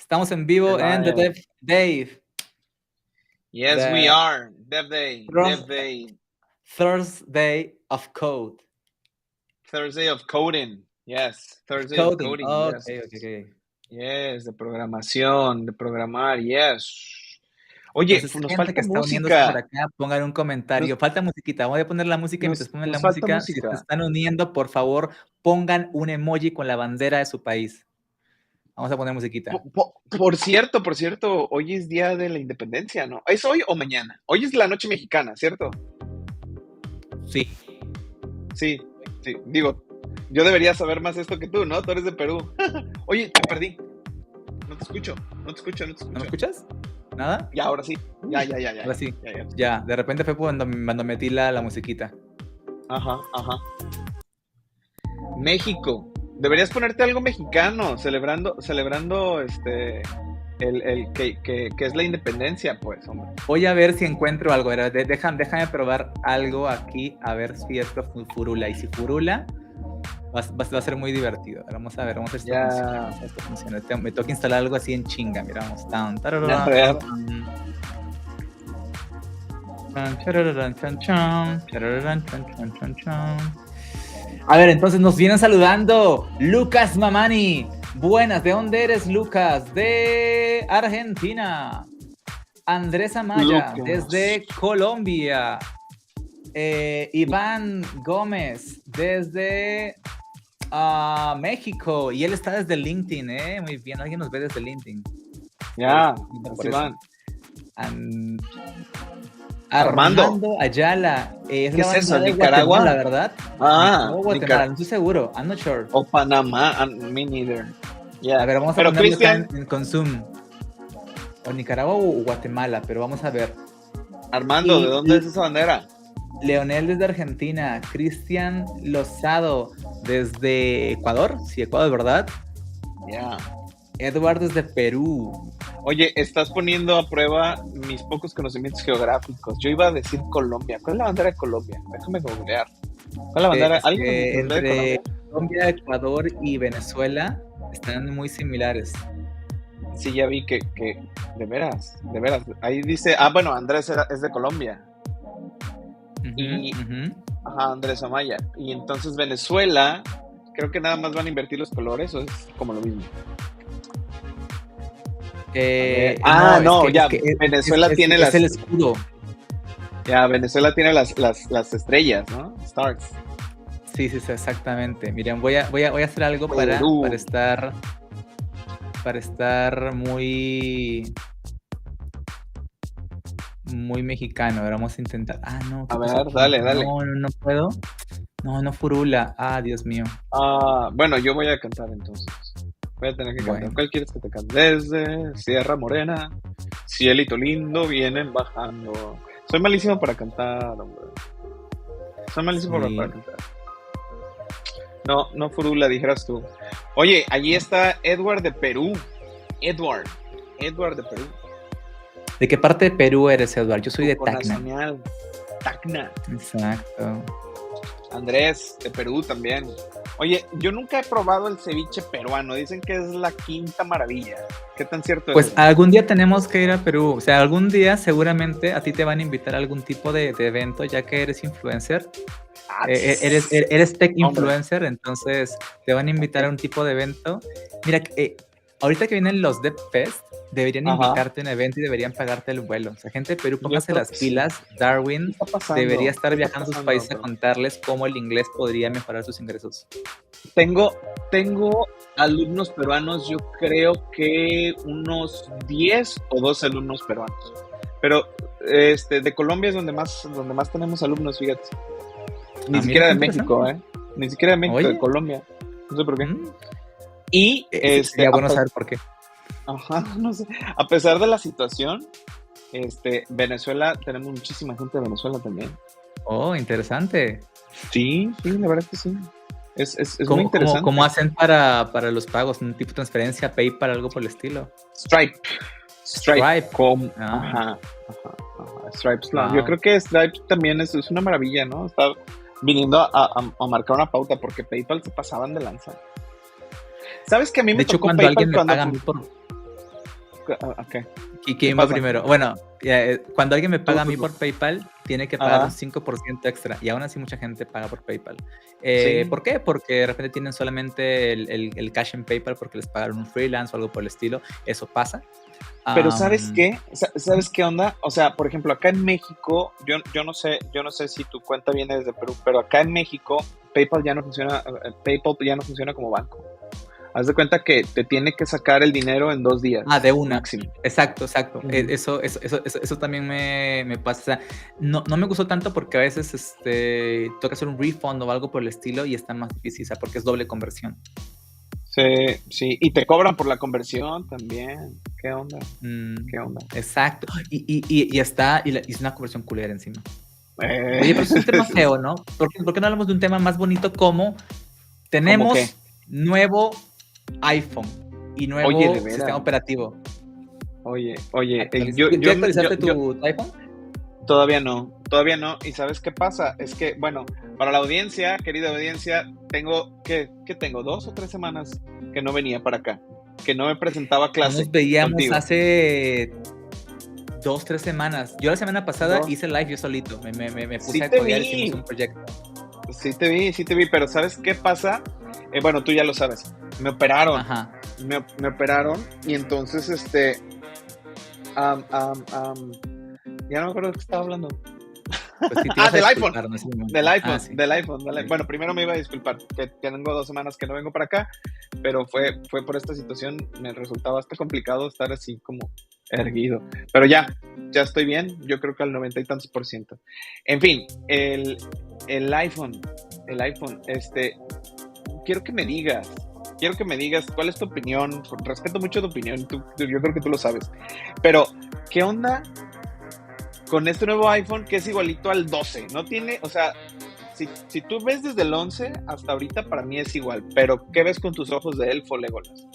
Estamos en vivo en The Dev Dave. Yes, we are. Dev Day. From Dev Day. Thursday of Code. Thursday of coding. Yes. Thursday of coding. Yes. Okay. Yes, de programación, de programar. Yes. Oye, Entonces, nos gente falta que está uniéndose por música. acá, pongan un comentario. Falta musiquita. Voy a poner la música y mientras ponen la Nos falta música, si se están uniendo, por favor, pongan un emoji con la bandera de su país. Vamos a poner musiquita. Por cierto, hoy es día de la independencia, ¿no? ¿Es hoy o mañana? Hoy es la noche mexicana, ¿cierto? Sí. Sí. Digo, yo debería saber más esto que tú, ¿no? Tú eres de Perú. Oye, te perdí. No te escucho. ¿No me escuchas? ¿Nada? Ya, ahora sí. Ya. Ahora sí. Ya, de repente fue cuando me la musiquita. Ajá. México. Deberías ponerte algo mexicano, celebrando el que es la independencia, pues, hombre. Voy a ver si encuentro algo. Déjame probar algo aquí, a ver si esto furula. Y si furula, va a ser muy divertido. Vamos a ver si esto funciona. Me toca instalar algo así en chinga. Mira, vamos. A ver, entonces nos vienen saludando Lucas Mamani. Buenas, ¿de dónde eres, Lucas? De Argentina. Andrés Amaya, desde Colombia. Iván Gómez, desde México. Y él está desde LinkedIn, ¿eh? Muy bien, alguien nos ve desde LinkedIn. Ya, Iván. Armando Ayala. ¿Qué es eso? ¿Nicaragua? Guatemala, ¿verdad? Guatemala, no estoy seguro. I'm not sure. O Panamá, me neither. Yeah. A ver, vamos a ponerlo con Zoom. O Nicaragua o Guatemala, pero vamos a ver. Armando, ¿de dónde es esa bandera? Leonel desde Argentina. Cristian Lozado desde Ecuador. Sí, Ecuador, ¿verdad? Ya. Edward desde Perú. Oye, estás poniendo a prueba mis pocos conocimientos geográficos. Yo iba a decir Colombia. ¿Cuál es la bandera de Colombia? Déjame googlear. ¿Cuál es la bandera? Entre Colombia, Ecuador y Venezuela están muy similares. Sí, ya vi que de veras. Ahí dice, bueno, Andrés es de Colombia. Ajá, Andrés Amaya. Y entonces Venezuela, creo que nada más van a invertir los colores, o es como lo mismo. Venezuela tiene las... Es el escudo. Ya, Venezuela tiene las estrellas, ¿no? Stars. Sí, exactamente. Miren, voy a hacer algo para estar muy mexicano. Ahora vamos a intentar. No. A ver, dale. No puedo. No furula. Dios mío. Bueno, yo voy a cantar entonces. Voy a tener que cantar. ¿Cuál quieres que te cante? Desde Sierra Morena, cielito lindo, vienen bajando. Soy malísimo para cantar, hombre. Para cantar. No furula, dijeras tú. Oye, allí está Edward de Perú. Edward de Perú. ¿De qué parte de Perú eres, Edward? Yo soy de Tacna. Tacna. Exacto. Andrés, de Perú también. Oye, yo nunca he probado el ceviche peruano. Dicen que es la quinta maravilla. ¿Qué tan cierto es? Pues algún día tenemos que ir a Perú. O sea, algún día seguramente a ti te van a invitar a algún tipo de evento, ya que eres influencer. Eres tech influencer, entonces te van a invitar a un tipo de evento. Mira, ahorita que vienen los Dev Fest, deberían invitarte a un evento y deberían pagarte el vuelo. O sea, gente de Perú, póngase las pilas. Darwin debería estar viajando a sus países a contarles cómo el inglés podría mejorar sus ingresos. Tengo alumnos peruanos, yo creo que unos 10 o 12 alumnos peruanos. Pero de Colombia es donde más tenemos alumnos, fíjate. Ni siquiera de México, Ni siquiera de México, de Colombia. No sé por qué. Y sería bueno saber por qué. Ajá, no sé. A pesar de la situación, Venezuela, tenemos muchísima gente de Venezuela también. Oh, interesante. Sí, la verdad que sí. Es muy interesante. ¿Cómo hacen para los pagos? ¿Un tipo de transferencia, PayPal, algo por el estilo? Stripe. Ajá. Stripe. Wow. Yo creo que Stripe también es una maravilla, ¿no? Está viniendo a marcar una pauta porque PayPal se pasaban de lanza. ¿Sabes que a mí me tocó cuando PayPal alguien me paga a mí por... Ok. ¿Y ¿Qué quién va pasa? primero? Bueno, cuando alguien me paga a mí Tú. por PayPal, tiene que pagar un Ajá. 5% extra. Y aún así mucha gente paga por PayPal. Sí. ¿Por qué? Porque de repente tienen solamente el cash en PayPal porque les pagaron un freelance o algo por el estilo. Eso pasa. Pero ¿sabes Am, qué? ¿Sabes qué onda? O sea, por ejemplo, acá en México, yo no sé si tu cuenta viene desde Perú, pero acá en México PayPal ya no funciona como banco. Haz de cuenta que te tiene que sacar el dinero en 2 días de una. máximo. Exacto, exacto. Ujú. Eso también me pasa. O sea, no me gustó tanto porque a veces toca hacer un refund o algo por el estilo y está más difícil, o sea, porque es doble conversión. Sí, sí. Y te cobran por la conversión también. ¿Qué onda? Mm, ¿Qué onda? exacto. Y es una conversión culera encima. Eh, Oye, pero eso es un tema feo, ¿no? ¿Por qué no hablamos de un tema más bonito como ¿Cómo qué? tenemos nuevo iPhone y Oye, de nuevo sistema veras. operativo? Oye, ¿Ya actualizaste tu iPhone? todavía no. ¿Y sabes qué pasa? Es que, bueno, para la audiencia, querida audiencia, ¿qué tengo? 2 o 3 semanas que no venía para acá, que no me presentaba a No clase nos veíamos contigo. hace 2, 3 semanas. Yo la semana pasada Dos. hice live yo solito. Me puse Sí a te codear, hicimos un vi, proyecto. sí te vi, pero ¿sabes qué pasa? Bueno, tú ya lo sabes. Me operaron, Ajá. me operaron y entonces, am, am, am, ya no me acuerdo de qué estaba hablando. Pues sí, te ibas a Del iPhone. disculpar en ese Del momento. iPhone, Sí. del iPhone, Sí. Bueno, primero me iba a disculpar, que tengo 2 semanas que no vengo para acá, pero fue por esta situación, me resultaba hasta complicado estar así como erguido. Pero ya estoy bien, yo creo que al 90 y tantos %. En fin, el iPhone, quiero que me digas, cuál es tu opinión. Respeto mucho tu opinión, yo creo que tú lo sabes, pero ¿qué onda con este nuevo iPhone que es igualito al 12? No tiene, o sea, si tú ves desde el 11 hasta ahorita, para mí es igual, pero ¿qué ves con tus ojos de elfo, Legolas?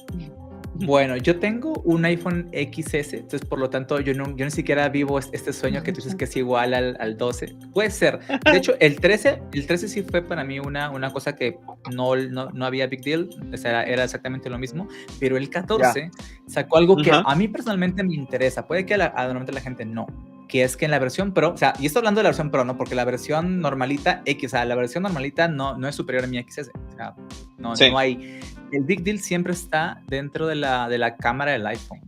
Bueno, yo tengo un iPhone XS, entonces por lo tanto yo ni siquiera vivo este sueño que tú dices que es igual al 12. Puede ser. De hecho, el 13 sí fue para mí una cosa que no había big deal, o sea, era exactamente lo mismo, pero el Ya. 14 sacó algo que Ajá. a mí personalmente me interesa, puede que normalmente la gente no, que es que en la versión Pro, o sea, y estoy hablando de la versión Pro, ¿no? Porque la versión normalita X, o sea, la versión normalita no es superior a mi XS, o sea, Sí. no hay. El big deal siempre está dentro de la cámara del iPhone.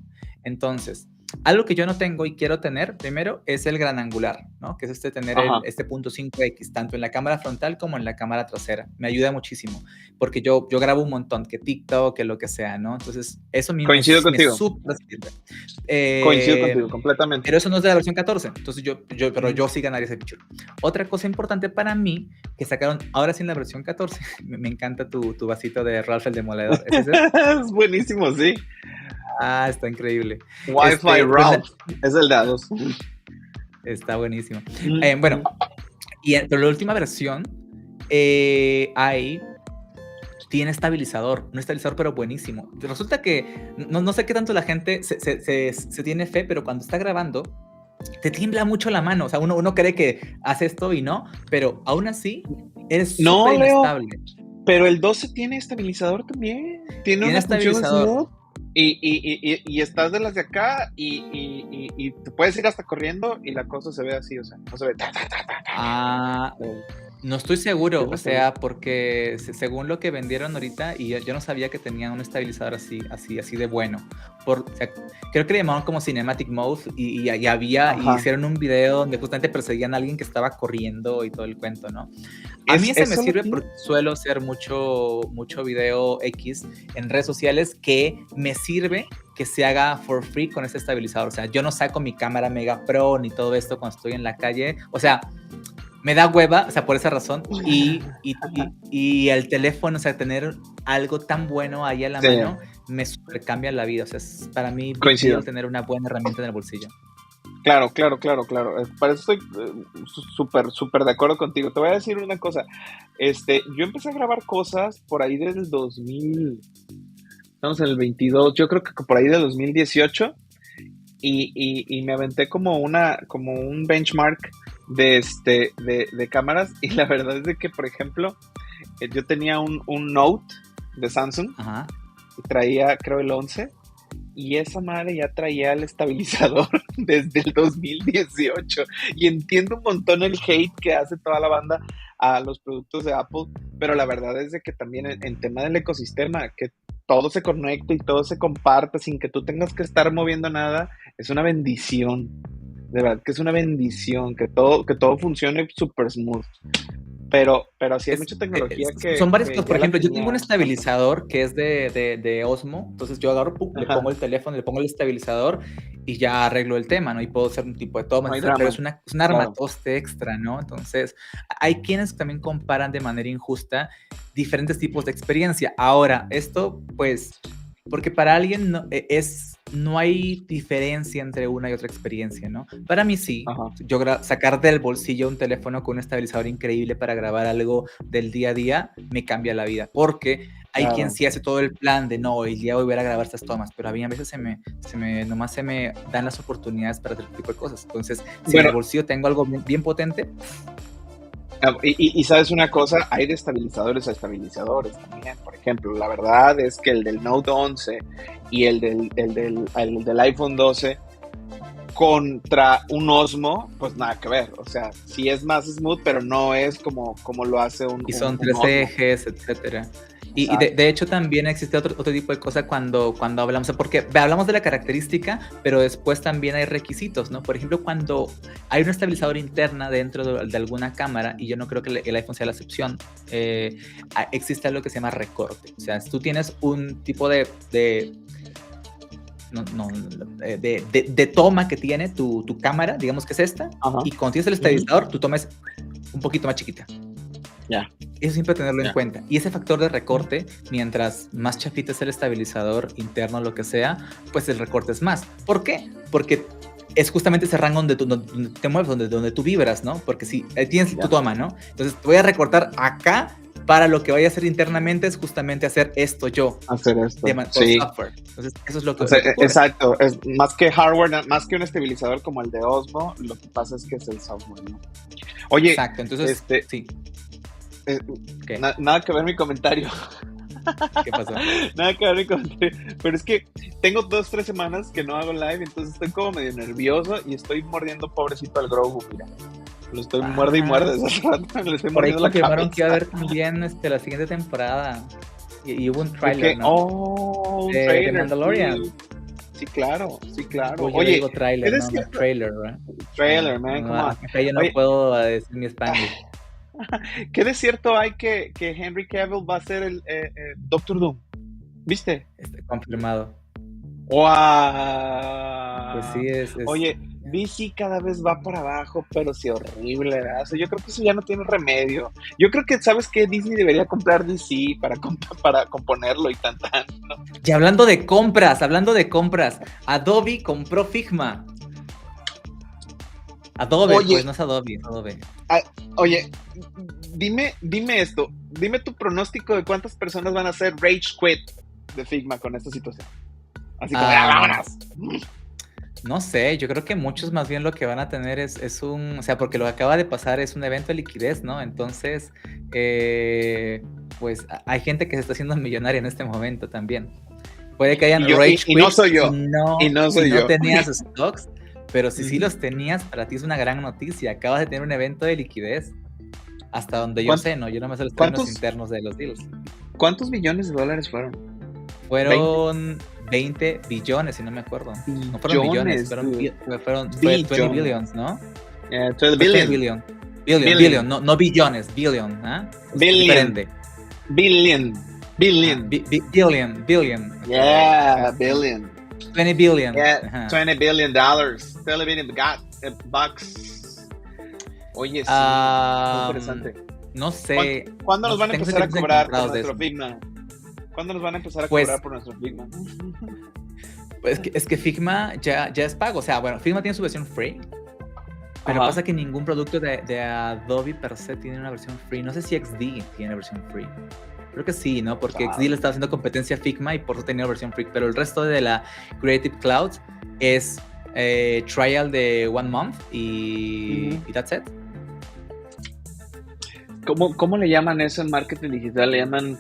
Entonces, algo que yo no tengo y quiero tener, primero, es el gran angular, ¿no? Que es tener Ajá. este punto 5X, tanto en la cámara frontal como en la cámara trasera. Me ayuda muchísimo, porque yo grabo un montón, que TikTok, que lo que sea, ¿no? Entonces, eso a mí me Coincido contigo. súper sirve. Coincido contigo completamente. Pero eso no es de la versión 14, entonces pero yo sí ganaría ese feature. Otra cosa importante para mí, que sacaron ahora sí en la versión 14, me encanta tu vasito de Ralph el Demoledor. ¿Es ese? Es buenísimo, sí. Está increíble. Wi-Fi Ralph, es el de A2. Está buenísimo. Bueno, pero la última versión tiene estabilizador, un estabilizador pero buenísimo. Resulta que no sé qué tanto la gente se tiene fe, pero cuando está grabando te tiembla mucho la mano, o sea, uno cree que hace esto y no, pero aún así eres súper inestable. Pero el 12 tiene estabilizador también, tiene una función smooth y estás de las de acá y te puedes ir hasta corriendo y la cosa se ve así, o sea, no se ve No estoy seguro, o sea, porque según lo que vendieron ahorita, y yo no sabía que tenían un estabilizador así de bueno. O sea, creo que le llamaban como Cinematic Mode y hicieron un video donde justamente perseguían a alguien que estaba corriendo y todo el cuento, ¿no? A mí ese me sirve porque suelo hacer mucho video X en redes sociales que me sirve que se haga for free con ese estabilizador. O sea, yo no saco mi cámara Mega Pro ni todo esto cuando estoy en la calle. O sea, me da hueva, o sea, por esa razón, y el teléfono, o sea, tener algo tan bueno ahí a la mano, me super cambia la vida, o sea, es para mí coincido tener una buena herramienta en el bolsillo. Claro. Para eso estoy súper de acuerdo contigo. Te voy a decir una cosa, yo empecé a grabar cosas por ahí desde el 2000, estamos en el 22, yo creo que por ahí del 2018, y me aventé como un benchmark de cámaras, y la verdad es de que, por ejemplo, yo tenía un Note de Samsung. Ajá. Y traía, creo, el 11, y esa madre ya traía el estabilizador desde el 2018. Y entiendo un montón el hate que hace toda la banda a los productos de Apple, pero la verdad es de que también en tema del ecosistema, que todo se conecte y todo se comparte sin que tú tengas que estar moviendo nada, es una bendición. De verdad que es una bendición que todo funcione súper smooth. Pero sí hay mucha tecnología Son varias que cosas. ya Por la ejemplo, yo tengo tenía. un estabilizador que es de Osmo. Entonces yo agarro, pum, le Ajá, pongo el teléfono, le pongo el estabilizador y ya arreglo el tema, ¿no? Y puedo hacer un tipo de toma, no hay pero drama, es un claro. armatoste extra, ¿no? Entonces, hay quienes también comparan de manera injusta diferentes tipos de experiencia. Ahora, esto, pues, porque para alguien no hay diferencia entre una y otra experiencia, ¿no? Para mí sí. Ajá, Yo sacar del bolsillo un teléfono con un estabilizador increíble para grabar algo del día a día me cambia la vida, porque hay quien claro. sí hace todo el plan de no, el día de hoy voy a grabar estas tomas, pero a mí a veces nomás se me dan las oportunidades para hacer este tipo de cosas. Entonces, si en Bueno, el bolsillo tengo algo bien potente, y sabes una cosa, hay de estabilizadores a estabilizadores también. Por ejemplo, la verdad es que el del Note 11 y el del iPhone 12 contra un Osmo, pues nada que ver. O sea, sí es más smooth, pero no es como lo hace y son un 3 Osmo. ejes, etcétera. Y Exacto. de hecho también existe otro tipo de cosa cuando hablamos, porque hablamos de la característica, pero después también hay requisitos, ¿no? Por ejemplo, cuando hay un estabilizador interna dentro de alguna cámara, y yo no creo que el iPhone sea la excepción, existe algo que se llama recorte. O sea, si tú tienes un tipo de toma que tiene tu cámara, digamos que es esta, Ajá. y cuando tienes el estabilizador, tu toma es un poquito más chiquita. Ya. Eso siempre tenerlo en cuenta. Y ese factor de recorte, mientras más chafita es el estabilizador interno, lo que sea, pues el recorte es más. ¿Por qué? Porque es justamente ese rango donde te mueves, donde tú vibras, ¿no? Porque si tienes tu toma, ¿no? Entonces te voy a recortar acá para lo que vaya a hacer internamente es justamente hacer esto yo. Hacer esto. Por software. Entonces eso es lo que, O sea, lo que ocurre. exacto, es más que hardware, más que un estabilizador como el de Osmo, lo que pasa es que es el software, ¿no? Oye, exacto, entonces, sí. Nada que ver mi comentario. ¿Qué pasó? Nada que ver mi comentario. Pero es que tengo 2-3 semanas que no hago live, entonces estoy como medio nervioso y estoy mordiendo pobrecito al Grogu, mira. Lo estoy muerde y muerde desde hace rato. Le estoy por ahí mordiendo la confirmaron cabeza. que iba a haber también la siguiente temporada. Y hubo un trailer, ¿no? Un de trailer. Mandalorian. Sí, claro, sí, claro. Uy, yo Oye, digo trailer, ¿qué no, decía? trailer, ¿verdad? Trailer, man, come on. Acá yo no Oye, puedo decir mi Spanish. ¿qué de cierto hay que Henry Cavill va a ser el Doctor Doom? ¿Viste? Confirmado. ¡Wow! Pues sí, Oye, DC cada vez va para abajo, pero sí horrible, ¿verdad? O sea, yo creo que eso ya no tiene remedio. Yo creo que, ¿sabes qué? Disney debería comprar DC para componerlo y tan, ¿no? Y hablando de compras, Adobe compró Figma. Adobe, Oye, pues no es Adobe, es Adobe. Oye, dime esto. Dime tu pronóstico de cuántas personas van a hacer rage quit de Figma con esta situación. Así como, vámonos. No sé, yo creo que muchos más bien lo que van a tener es o sea, porque lo que acaba de pasar es un evento de liquidez, ¿no? Entonces, pues hay gente que se está haciendo millonaria en este momento también. Puede que hayan rage quit no soy yo. y no yo. tenías stocks, pero si sí los tenías, para ti es una gran noticia. Acabas de tener un evento de liquidez. Hasta donde yo sé, ¿no? Yo no me sé los términos internos de los deals. ¿Cuántos billones de dólares fueron? Fueron 20 billones, si no me acuerdo. No fueron millones, fueron 20 billions, ¿no? 20 billion. Billion, no billones, billion, ¿ah? Billion. Billion. Billion. Yeah, billion. 20 billion. Yeah, $20 billion. $20 billion bucks. Oye, sí, interesante. No sé. ¿Cuándo nos van a empezar a cobrar por nuestro Figma? ¿Cuándo nos van a empezar a cobrar por nuestro Figma? Pues es que Figma ya es pago. O sea, bueno, Figma tiene su versión free. Pero pasa que ningún producto de Adobe per se tiene una versión free. No sé si XD tiene versión free. Creo que sí, ¿no? Porque XD le está haciendo competencia a Figma y por eso tenía versión free. Pero el resto de la Creative Cloud es trial de 1 month y that's it. ¿Cómo le llaman eso en marketing digital? Le llaman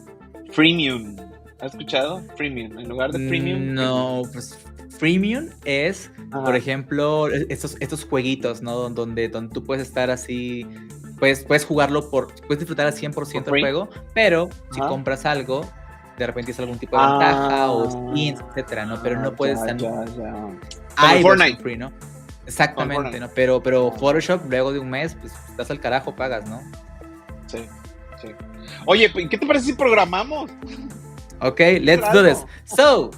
freemium. ¿Has escuchado? Freemium. En lugar de premium. No, pues freemium es, por ejemplo, estos jueguitos, ¿no? Donde tú puedes estar así, puedes jugarlo puedes disfrutar al 100% el juego, pero si compras algo, de repente es algún tipo de ventaja o skins, etcétera, ¿no? Pero no puedes estar. Hay Fortnite free, ¿no? Exactamente, ¿no? Pero Photoshop luego de un mes, pues estás al carajo, pagas, ¿no? Sí. Oye, ¿qué te parece si programamos? Ok, let's do this. So,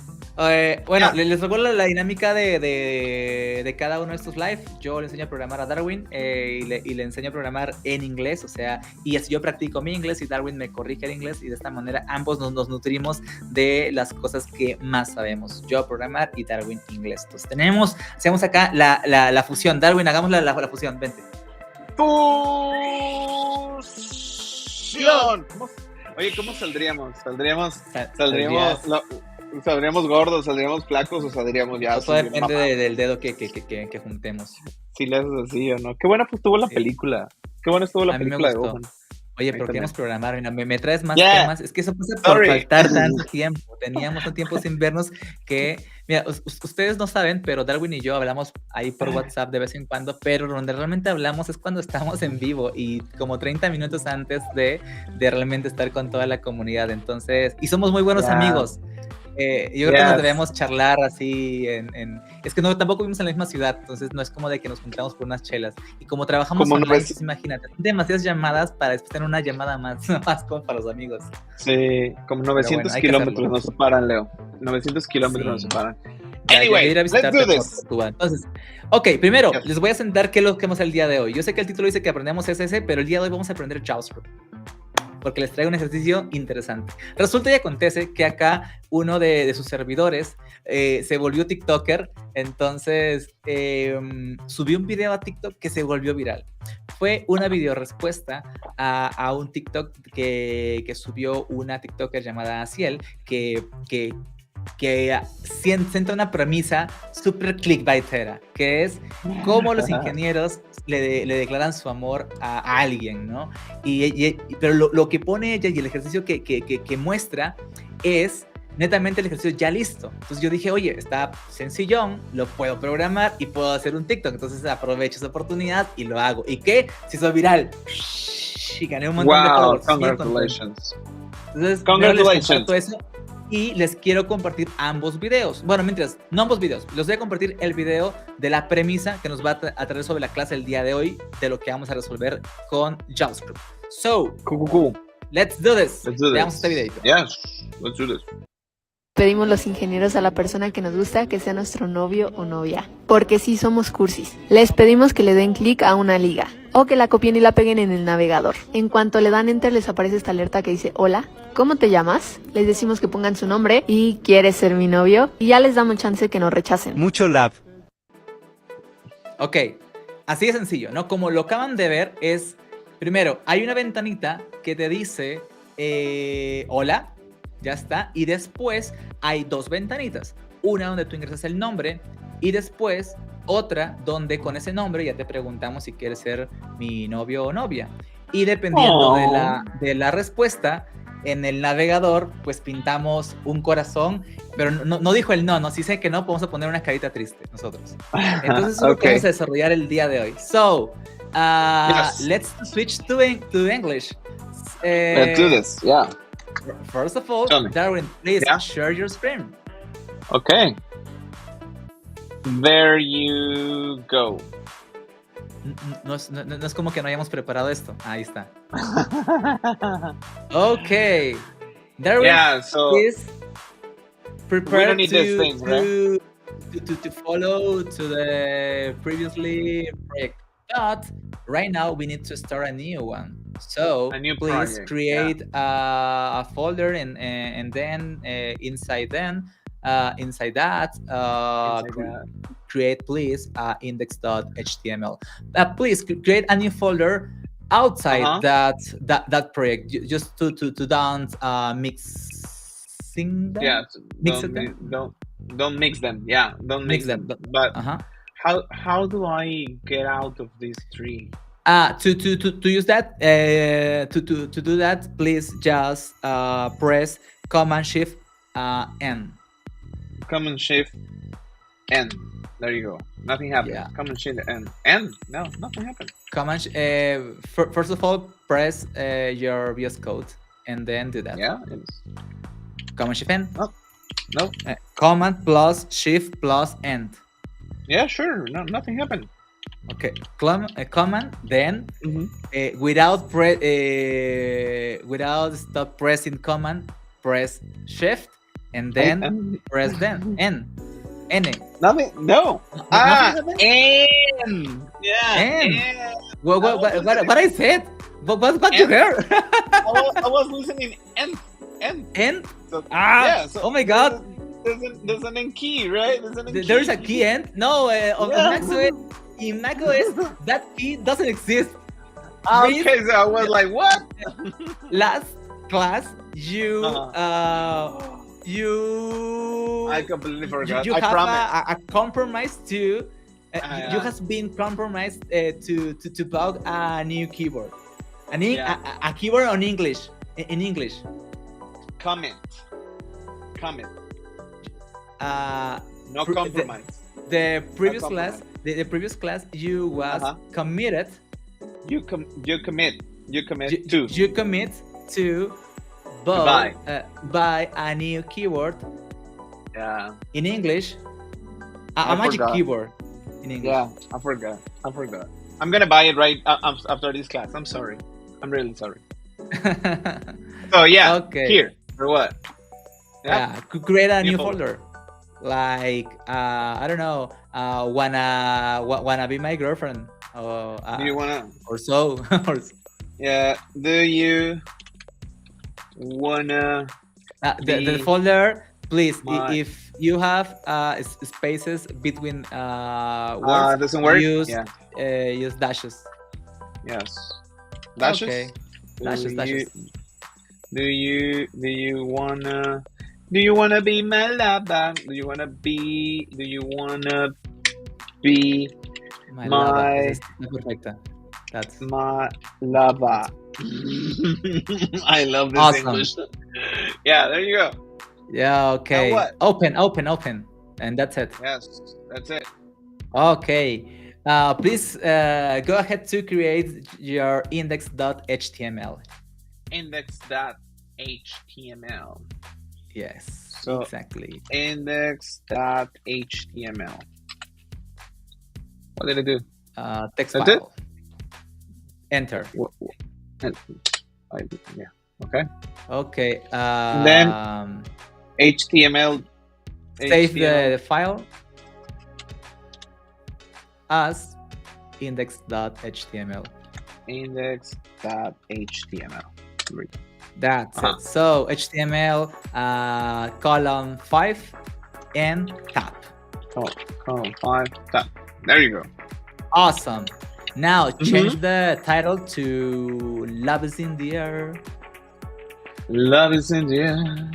bueno, les recuerdo la dinámica de cada uno de estos live. Yo le enseño a programar a Darwin y le enseño a programar en inglés, o sea, y así yo practico mi inglés y Darwin me corrige el inglés y de esta manera ambos nos nutrimos de las cosas que más sabemos. Yo programar y Darwin inglés. Entonces hacemos acá la fusión. Darwin, hagamos la fusión, vente. Fusión. Oye, ¿cómo saldríamos? ¿Saldríamos gordos, saldríamos flacos o saldríamos ya? Eso depende del dedo que juntemos. Si le haces así o no. Qué buena estuvo la película. Qué buena estuvo la película de Gohan. Oye, pero queremos programar, me traes más temas. Es que eso pasa por faltar tanto tiempo. Teníamos un tiempo sin vernos que, mira, ustedes no saben, pero Darwin y yo hablamos ahí por WhatsApp de vez en cuando, pero donde realmente hablamos es cuando estamos en vivo y como 30 minutos antes de realmente estar con toda la comunidad. Entonces, y somos muy buenos amigos. Yo creo que nos debemos charlar así es que tampoco vivimos en la misma ciudad, entonces no es como de que nos juntamos por unas chelas y como trabajamos online, pues, imagínate, demasiadas llamadas para después tener una llamada más como para los amigos. Sí, como 900 kilómetros nos separan, Leo. 900 kilómetros nos separan. Anyway, let's do this. Entonces, ok, primero les voy a sentar qué es lo que hemos el día de hoy. Yo sé que el título dice que aprendemos CSS, pero el día de hoy vamos a aprender JavaScript, porque les traigo un ejercicio interesante. Resulta y acontece que acá uno de sus servidores se volvió TikToker, entonces subió un video a TikTok que se volvió viral. Fue una video respuesta a un TikTok que subió una TikToker llamada Ciel, que sienta una premisa súper clickbaitera, que es cómo los ingenieros le declaran su amor a alguien, ¿no? Pero lo que pone ella y el ejercicio que muestra es netamente el ejercicio ya listo. Entonces yo dije, oye, está sencillón, lo puedo programar y puedo hacer un TikTok. Entonces aprovecho esa oportunidad y lo hago. ¿Y qué? Se hizo viral. Y gané un montón de followers. Congratulations. Entonces, congratulations. Eso. Y les quiero compartir ambos videos. Bueno, mientras, no ambos videos. Les voy a compartir el video de la premisa que nos va a traer sobre la clase el día de hoy, de lo que vamos a resolver con JavaScript. So, cool. Let's do this. Veamos este videito. Yes, let's do this. Pedimos los ingenieros a la persona que nos gusta que sea nuestro novio o novia, porque sí somos cursis. Les pedimos que le den clic a una liga o que la copien y la peguen en el navegador. En cuanto le dan enter les aparece esta alerta que dice hola, ¿cómo te llamas? Les decimos que pongan su nombre y ¿quieres ser mi novio? Y ya les damos chance que nos rechacen. Mucho love. Ok, así de sencillo, ¿no? Como lo acaban de ver es, primero, hay una ventanita que te dice hola. Ya está. Y después hay dos ventanitas. Una donde tú ingresas el nombre y después otra donde con ese nombre ya te preguntamos si quieres ser mi novio o novia. Y dependiendo de la respuesta, en el navegador pues pintamos un corazón, pero no dijo el no, si sé que no, podemos poner una carita triste nosotros. Entonces eso es lo que vamos a desarrollar el día de hoy. So, let's switch to English. Let's do this, yeah. First of all, Darwin, please share your screen. Okay. There you go. No es como que no hayamos preparado esto. Ahí está. Okay. Darwin, please prepare to follow to the previously project. But right now we need to start a new one. So please project, create a folder and then inside that create please index.html. Please create a new folder outside that project just to don't mixing them. Yeah, don't mix them. Yeah, don't mix them. But how do I get out of this tree? To use that, to do that, please just press Command Shift N. Command Shift N. There you go. Nothing happened. Yeah. Command Shift N. N. No, nothing happened. Command. First of all, press your VS Code and then do that. Yeah. It is. Command Shift N. No. Command plus Shift plus End. Yeah, sure. No, nothing happened. Okay. Command then Mm-hmm. without stop pressing Command, press Shift and then N. press then N. Nothing. No. Nothing happened? N. Yeah. N. N. What I said? What you N. heard? I was listening. N. End? So, Ah! so Oh my God! There's an N key, right? There's a key end? No, in macOS, that key doesn't exist. Okay, so I was like, what? Last class, you I completely forgot. you I have promise. a compromise to you Yeah. has been compromised to buy a new keyboard, Yeah. a keyboard on English in English. Comment. Uh, No compromise. the previous No class, the previous class, you was committed. You commit You to commit to buy. buy a new keyboard Yeah. in English, a I magic forgot. keyboard in English. Yeah. I forgot. I'm gonna buy it right after this class. I'm sorry. I'm really sorry. So yeah. Okay. Here for what? Yeah, could create a New new folder. folder. Like I don't know, wanna be my girlfriend, Do you wanna? or so. Yeah. Do you wanna? The Be folder, please. my- If you have spaces between words, Doesn't work. use Yeah. use dashes. Yes. Dashes. Okay. Dashes. Do you wanna be my lover? Do you wanna be My My- lava. Esa está perfecta. That's my lover? I love this Awesome. English. Yeah, there you go. yeah. Okay. what? Open, and that's it. Yes, that's it. Okay. Please go ahead to create your index.html. Index.html. Yes, So- exactly. Index.html. What did I do? Text That's it? file. Enter. Yeah. Okay. Okay. Then HTML. Save the file as index.html. Index.html. That's it. So HTML column 5 and tab. Column 5. Tab. There you go. Awesome. Now change the title to Love is in the Air. Love is in the air.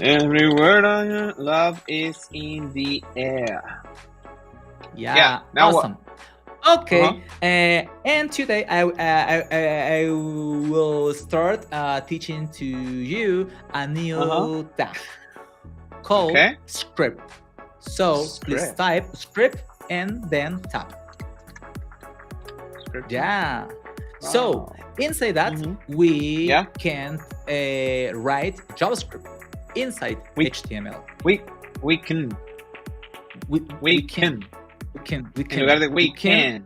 Every word on your love is in the air. Yeah, now what? awesome. Okay, and today I will start teaching to you a new tag called script. So please type script and then tab. Script. Yeah. So inside that we can write JavaScript inside HTML. We can. We can. In lugar de we can.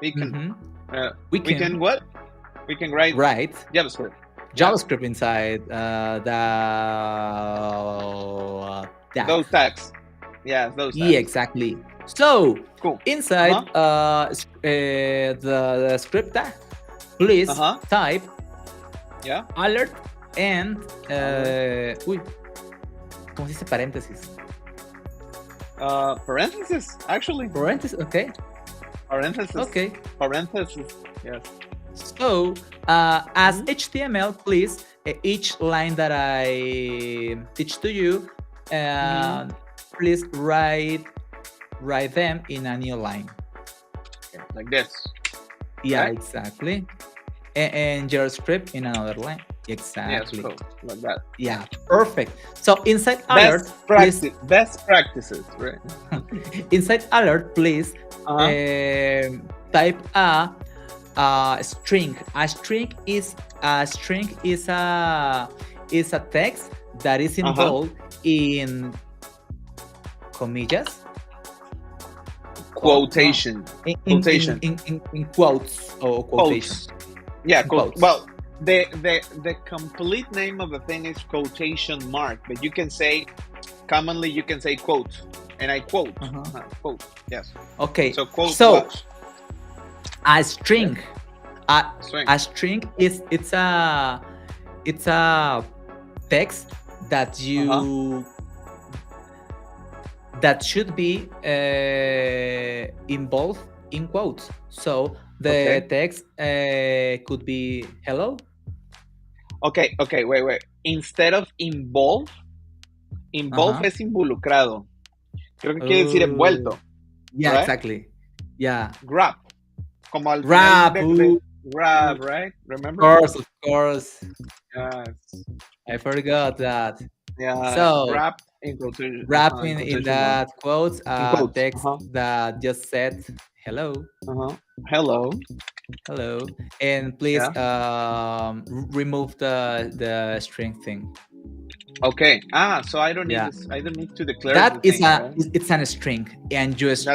We can what? We can write JavaScript. JavaScript inside the those tags. Yeah, those tags. Yeah, exactly. So Cool. inside the script tag, please type alert and uy, ¿cómo se dice paréntesis? Parentheses, actually. Parenthesis, okay. Parentheses. Okay. Parentheses. Yes. So, as HTML, please, each line that I teach to you, please write them in a new line. Okay, like this. Yeah, Right? exactly. And your script in another line. Exactly. Yes, like that. Yeah, perfect. So inside alert, Best practices, right? inside alert, please type a string. A string is a text that is involved in comillas, quotation, in quotes or quotation. Quotes. Yeah, quotes. Well, the complete name of the thing is quotation mark, but you can say commonly you can say quote, and I quote. Quote. Yes. Okay. So quote. So a string. Yeah. A string is it's a text that you that should be involved in quotes. So the text could be hello. Okay, wait. Instead of involve es involucrado. Creo que quiere decir envuelto. Yeah, right? Exactly. Yeah. Grab. Como al grab, grab, right? Remember? Of course. Yes. I forgot that. Yeah. So wrapped in quotation. Wrapping in that quotes, text that just said hello. Hello. And please remove the string thing. Okay. So I don't need this. I don't need to declare that the is thing, right? It's an string, and just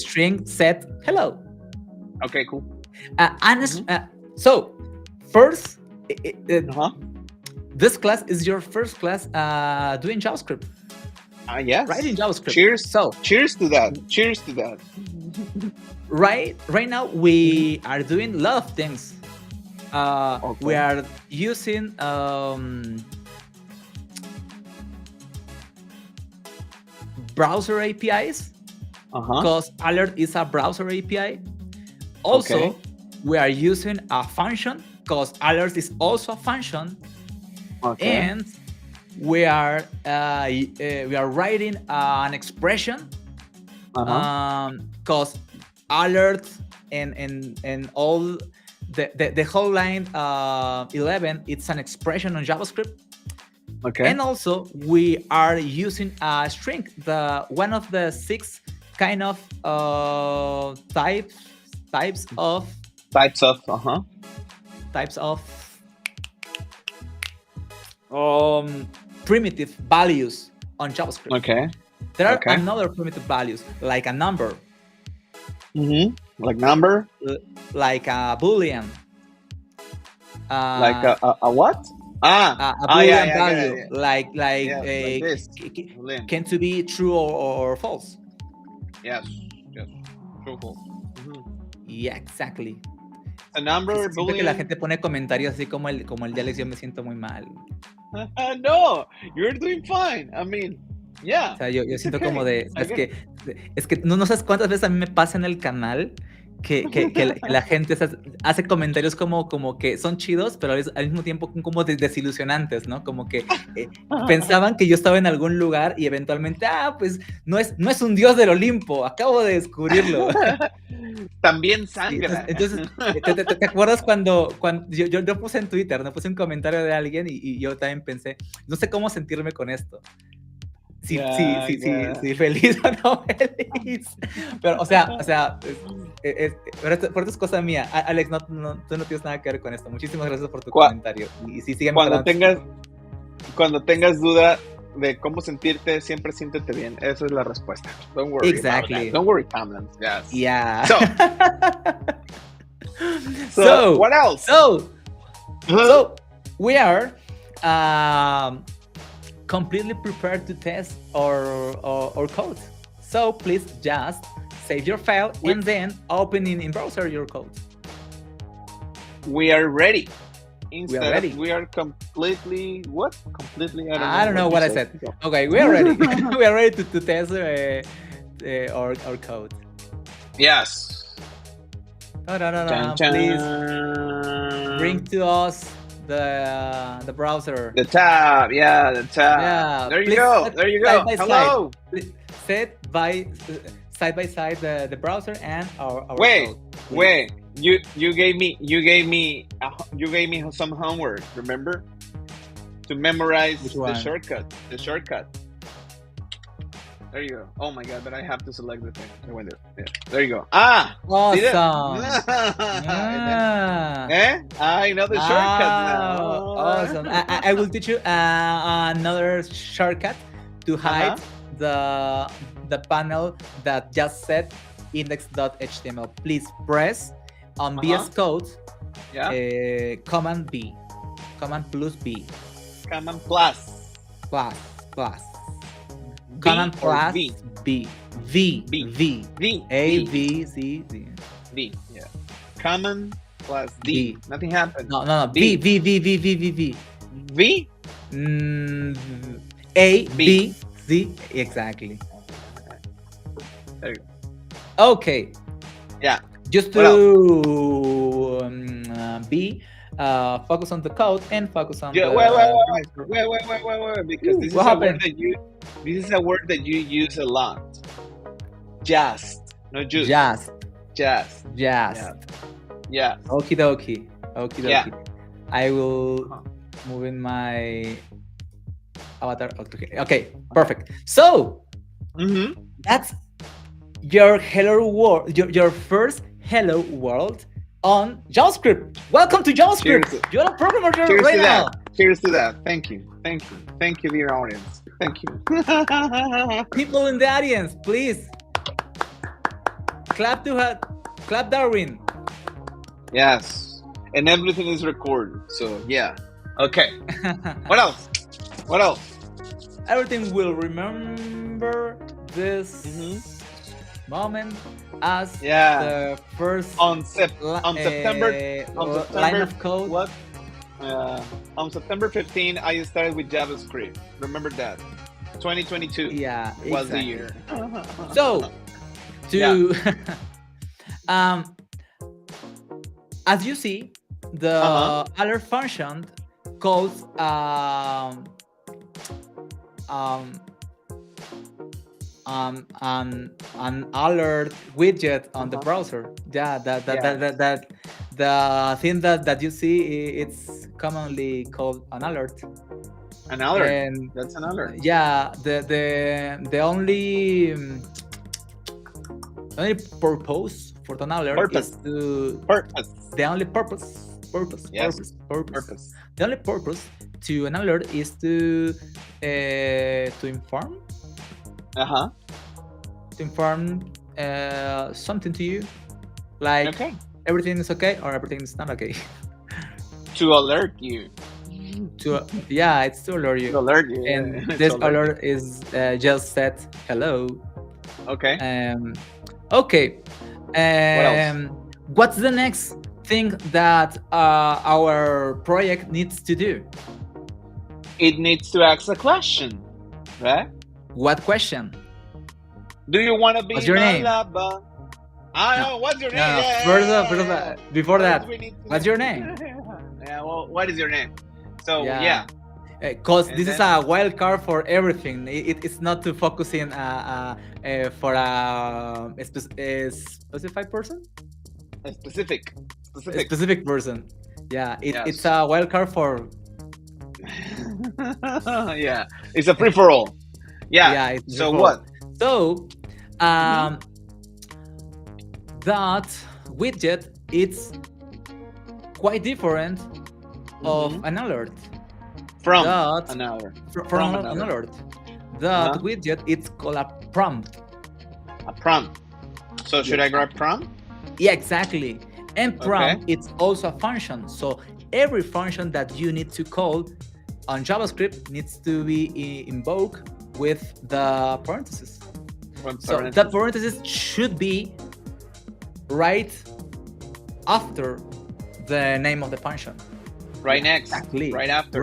string said hello. Okay, cool. So first, this class is your first class doing JavaScript. Yes. Writing JavaScript. Cheers. So cheers to that. Right now we are doing a lot of things. We are using browser APIs because alert is a browser API. Also, we are using a function because alert is also a function. And we are writing an expression because alert and all the whole line 11, it's an expression on JavaScript. And also we are using a string, one of the 6 kind of types of primitive values on JavaScript. There are another primitive values like a number. Like number? Like a Boolean. Like a what? A Boolean value. Yeah. Like this. Can to be true or false. Yes. True, false. Yeah, exactly. A number, Boolean. Que la gente pone comentarios así como el de Alex, yo me siento muy mal. No, you're doing fine. I mean, yeah. O sea, yo siento como es que no sabes cuántas veces a mí me pasa en el canal que la gente hace comentarios como que son chidos, pero al mismo tiempo como desilusionantes, ¿no? Como que pensaban que yo estaba en algún lugar y eventualmente, pues no es un dios del Olimpo, acabo de descubrirlo. También sangra. Sí, entonces ¿te acuerdas cuando yo puse en Twitter, ¿no? Puse un comentario de alguien y yo también pensé, no sé cómo sentirme con esto. Sí, feliz o no feliz. Pero, o sea, pero esto es cosa mía. Alex, tú no tienes nada que ver con esto. Muchísimas gracias por tu comentario. Y sí, sígueme. Cuando tengas duda de cómo sentirte, siempre siéntete bien. Esa es la respuesta. Don't worry. Exactly. Don't worry, Pamela. Yes. Yeah. So what else? So we are completely prepared to test our code. So please just save your file and then open in browser your code. We are ready. We are completely what? Completely. I don't know what I said. Okay, we are ready. We are ready to test our code. Yes. Please bring to us the browser. The tab. Yeah. There you go. Hello. Set side by side the browser and our Wait. code. you gave me some homework. Remember, to memorize the shortcut. There you go. Oh my god, but I have to select the thing. Yeah. There you go. Awesome. I know the shortcut now. Awesome. I will teach you another shortcut to hide the panel that just said index.html. Please press on VS Code Command B, Command plus B, Command plus Command plus V. B. V. A, V, C, D. V. Yeah. Command plus D. Nothing happened. No. V. V? A, B, C. Exactly. There you go. Okay. Yeah. Just to be focus on the code and focus on wait, because this is a word that you use a lot. Just, not just. Just. Yeah. Okie dokie. I will move in my avatar. Okay, perfect. So that's your hello world, your first hello world on JavaScript. Welcome to JavaScript. You're a programmer right now. Cheers to that. Thank you, dear audience. Thank you. People in the audience, please clap Darwin. Yes, and everything is recorded. So yeah. Okay. What else? Everything will remember this moment as the first on September line of code. What? On September 15, I started with JavaScript. Remember that? 2022. Yeah, was the year. So, as you see, the other function calls an alert widget on the browser. The thing that you see, it's commonly called an alert. An alert. And that's an alert. Yeah, the only purpose for the alert is to the only purpose. The only purpose to an alert is to inform. To inform something to you, like everything is okay or everything is not okay. To alert you. It's to alert you. And this alert is just said hello. Okay. Okay. What's the next thing that our project needs to do? It needs to ask a question, right? What question? Do you want to be What's your name? What's your name? Before that, what's your name? What is your name? So, because this is a wild card for everything. It's not to focus in for a specific person? A specific person. Yeah, it's a wild card for... yeah, it's a free-for-all. Yeah, so what? So, that widget, it's quite different of an alert. From an alert. That widget, it's called a prompt. A prompt. So should I grab prompt? Yeah, exactly. And prompt, it's also a function. So every function that you need to call on JavaScript needs to be invoked with the parentheses. So the parentheses should be right after the name of the function. Right next. Exactly. Right after.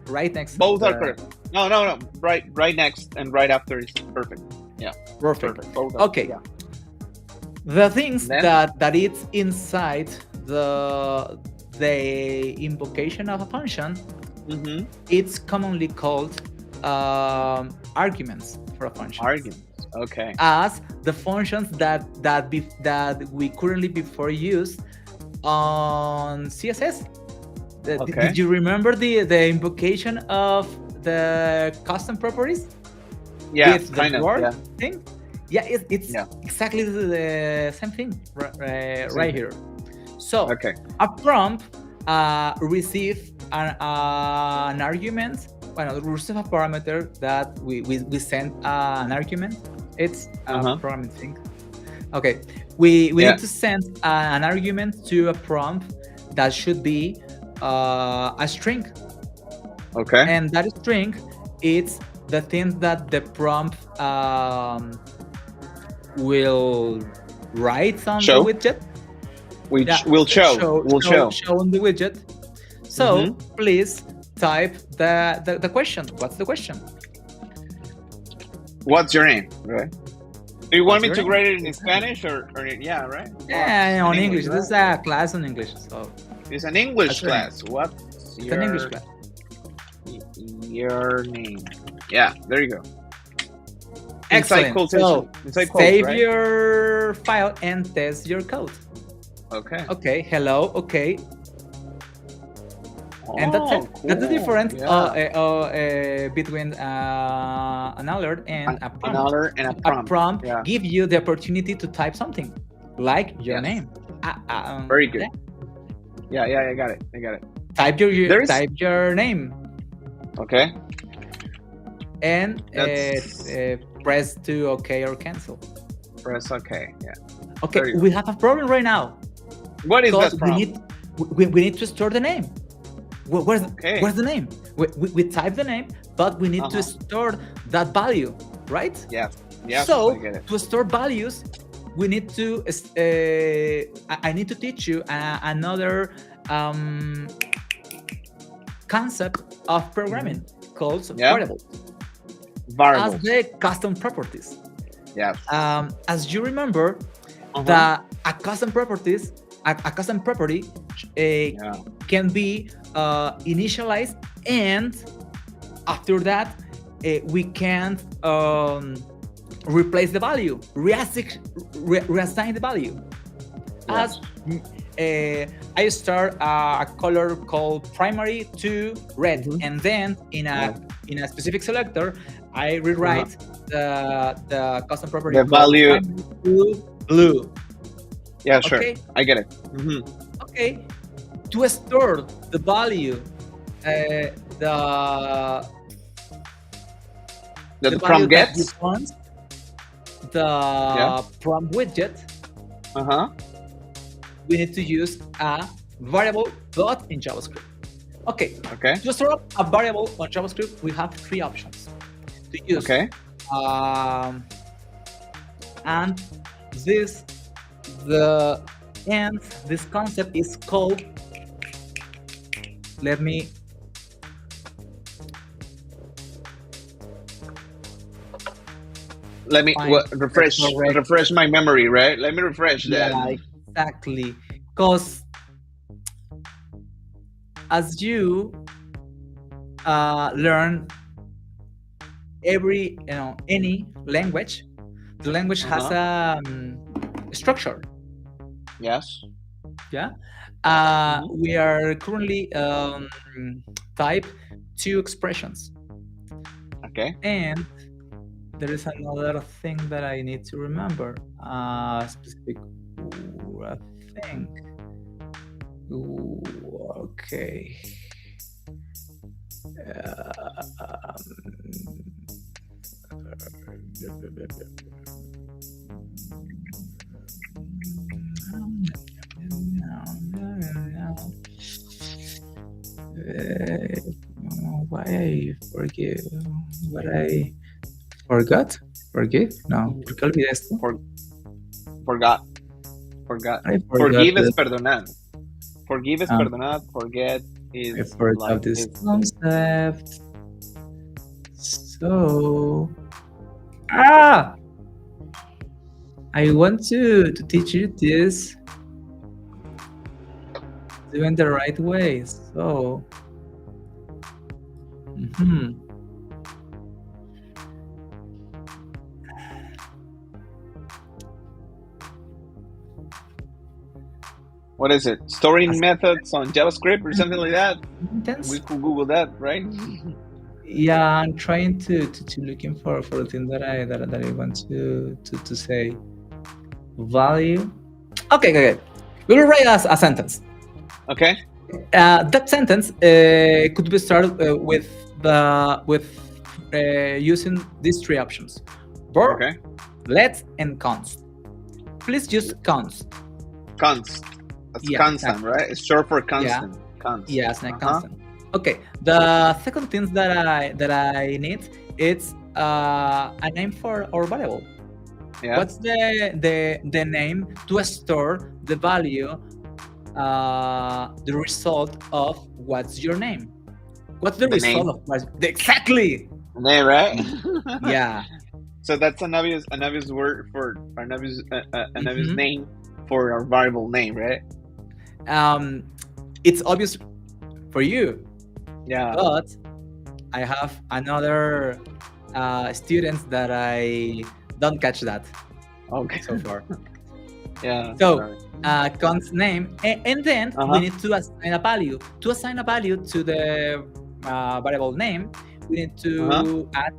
Right next. Both are correct. No. Right next and right after is perfect. Yeah. Perfect. Okay. Yeah. The things that it's inside the invocation of a function, it's commonly called arguments for a function. Arguments. Okay. As the functions that we currently before use on CSS. Okay. Did you remember the invocation of the custom properties? Yeah, With the kind of. word Yeah. thing? Yeah, it's Yeah. exactly the same thing right thing. here. So Okay. a prompt receive an argument. Well, we receive a parameter that we send an argument. It's a programming thing. Okay, we need to send an argument to a prompt that should be a string. Okay. And that string, it's the thing that the prompt will write on the widget. Will show on the widget. So please type the question. What's the question? What's your name? Right. Do you want me to write it in Spanish or yeah, right? Yeah, on English. This is a class on English. So it's an English class. What's an English class. Your name? Yeah, there you go. Excellent. So save your file and test your code. Okay. Okay. Hello. Okay. And that's it. Cool. That's the difference between an alert and a prompt. An alert and a prompt. A prompt give you the opportunity to type something, like your name. Very good. Yeah, I got it. Type your name. Okay. And press to OK or cancel. Press OK. Yeah. Okay. We have a problem right now. What is that problem? We need to store the name. Where's the name? We type the name, but we need to store that value, right? Yes. So to store values, we need to. I need to teach you another concept of programming called variables. As the custom properties. Yeah. As you remember, a custom property can be initialized, and after that we can replace the value, reassign the value. As I start a color called primary to red, and then in a specific selector I rewrite the custom property, the value to blue. Yeah, sure. Okay. I get it. Okay. To store the value, the prompt gets the prompt widget. We need to use a variable dot in JavaScript. Okay. To store a variable on JavaScript, we have three options to use. And this concept is called. Let me refresh my memory, right? Let me refresh that. Yeah, exactly. Because as you learn any language, the language has a structure. Yes. Yeah. We are currently type two expressions. Okay. And there is another thing that I need to remember. Specific thing. Okay. Why I forgive? What I forgot? Forgive? No. ¿Por qué olvidé esto? Forgot. Forgive is perdonar. Forgive is perdonar. Forget is. I forgot this concept. So. I want to teach you this doing the right way. So. what is it? Storing methods on JavaScript or something like that. Sentence? We could Google that, right? Yeah, I'm trying to looking for the thing that I want to say. Value. Okay. We will write a sentence. Okay. That sentence could be started with using these three options: verb, Okay. let, and const. Please use const. Const. That's Yeah, constant, exactly. right? It's short for constant. Const. Yes, not constant. Okay. The second thing that I need it's a name for our variable. Yeah. What's the name to store the value, the result of what's your name? What's the result name. of what's exactly? Name, right? Yeah. So that's an obvious word for an obvious name for our variable name, right? It's obvious for you. Yeah. But I have another students that I don't catch that Okay. so far. Yeah. So const name, and then we need to assign a value. To assign a value to the variable name, we need to add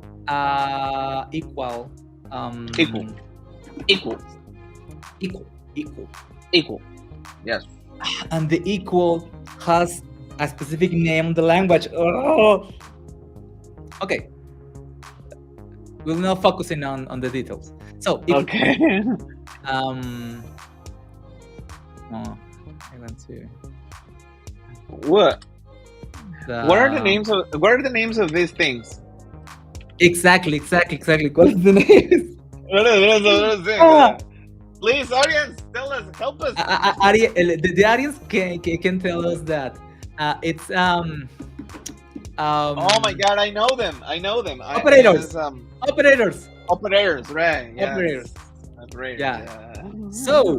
equal. Equal. Yes. And the equal has a specific name in the language. Oh. Okay. We're not focusing on the details. So okay. I want to. What? What are the names of these things? Exactly. What is the name? What is it? Please, audience, tell us, help us. The audience can tell us that it's oh my god, I know them. Operators. Operators, right? Yes. Operators. Yeah. So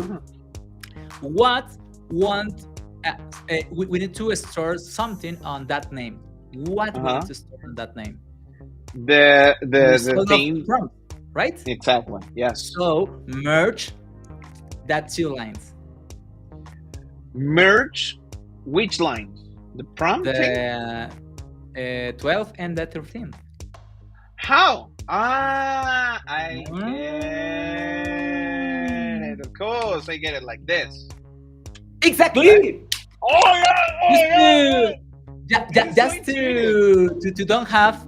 what we need to store something on that name. What we need to store on that name? The theme, prompt, right? Exactly. Yes. So merge that two lines. Merge which lines? The prompt the 12 and the 13. How? I get it. Of course, I get it like this. Exactly. Oh yeah. Just to don't have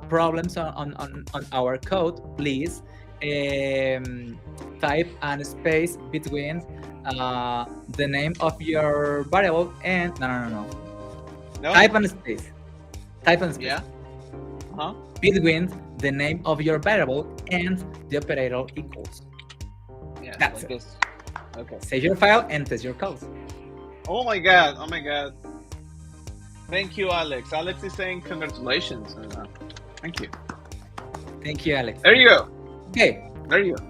problems on our code, please type a space between the name of your variable and no. Type a space. Yeah. Between the name of your variable and the operator equals. Yeah. That's like it. This. Okay. Save your file and test your code. Oh my god. Thank you, Alex. Alex is saying congratulations. Thank you. Thank you, Alex. There you go. Okay. There you go.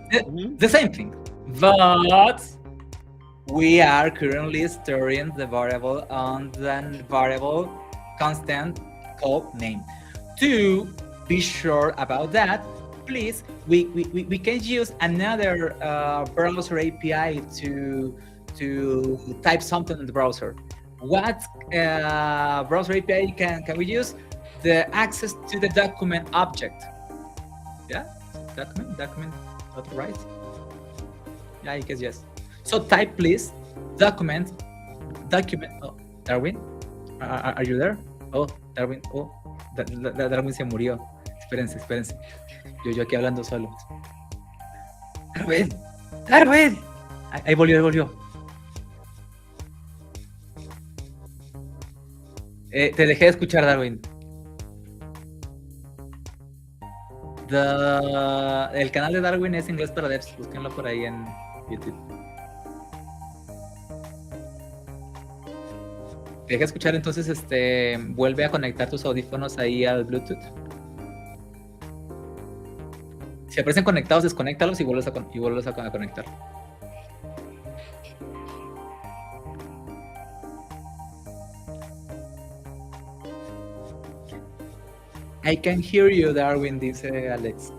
The same thing. But we are currently storing the variable on the variable constant called name. To be sure about that, please, we can use another browser API to type something in the browser. What browser API can we use? The access to the document object. Yeah, document. Not right? Yeah, I guess yes. So type please document. Oh, Darwin, are you there? Oh, Darwin. Oh, Darwin se murió. Espérense. Yo aquí hablando solo. Darwin. Ahí volvió. Te dejé de escuchar, Darwin. El canal de Darwin es Inglés para Devs. Búsquenlo por ahí en YouTube. Te dejé escuchar, entonces vuelve a conectar tus audífonos ahí al Bluetooth. Si aparecen conectados, desconéctalos y vuelves a conectar. I can hear you, Darwin, dice Alex.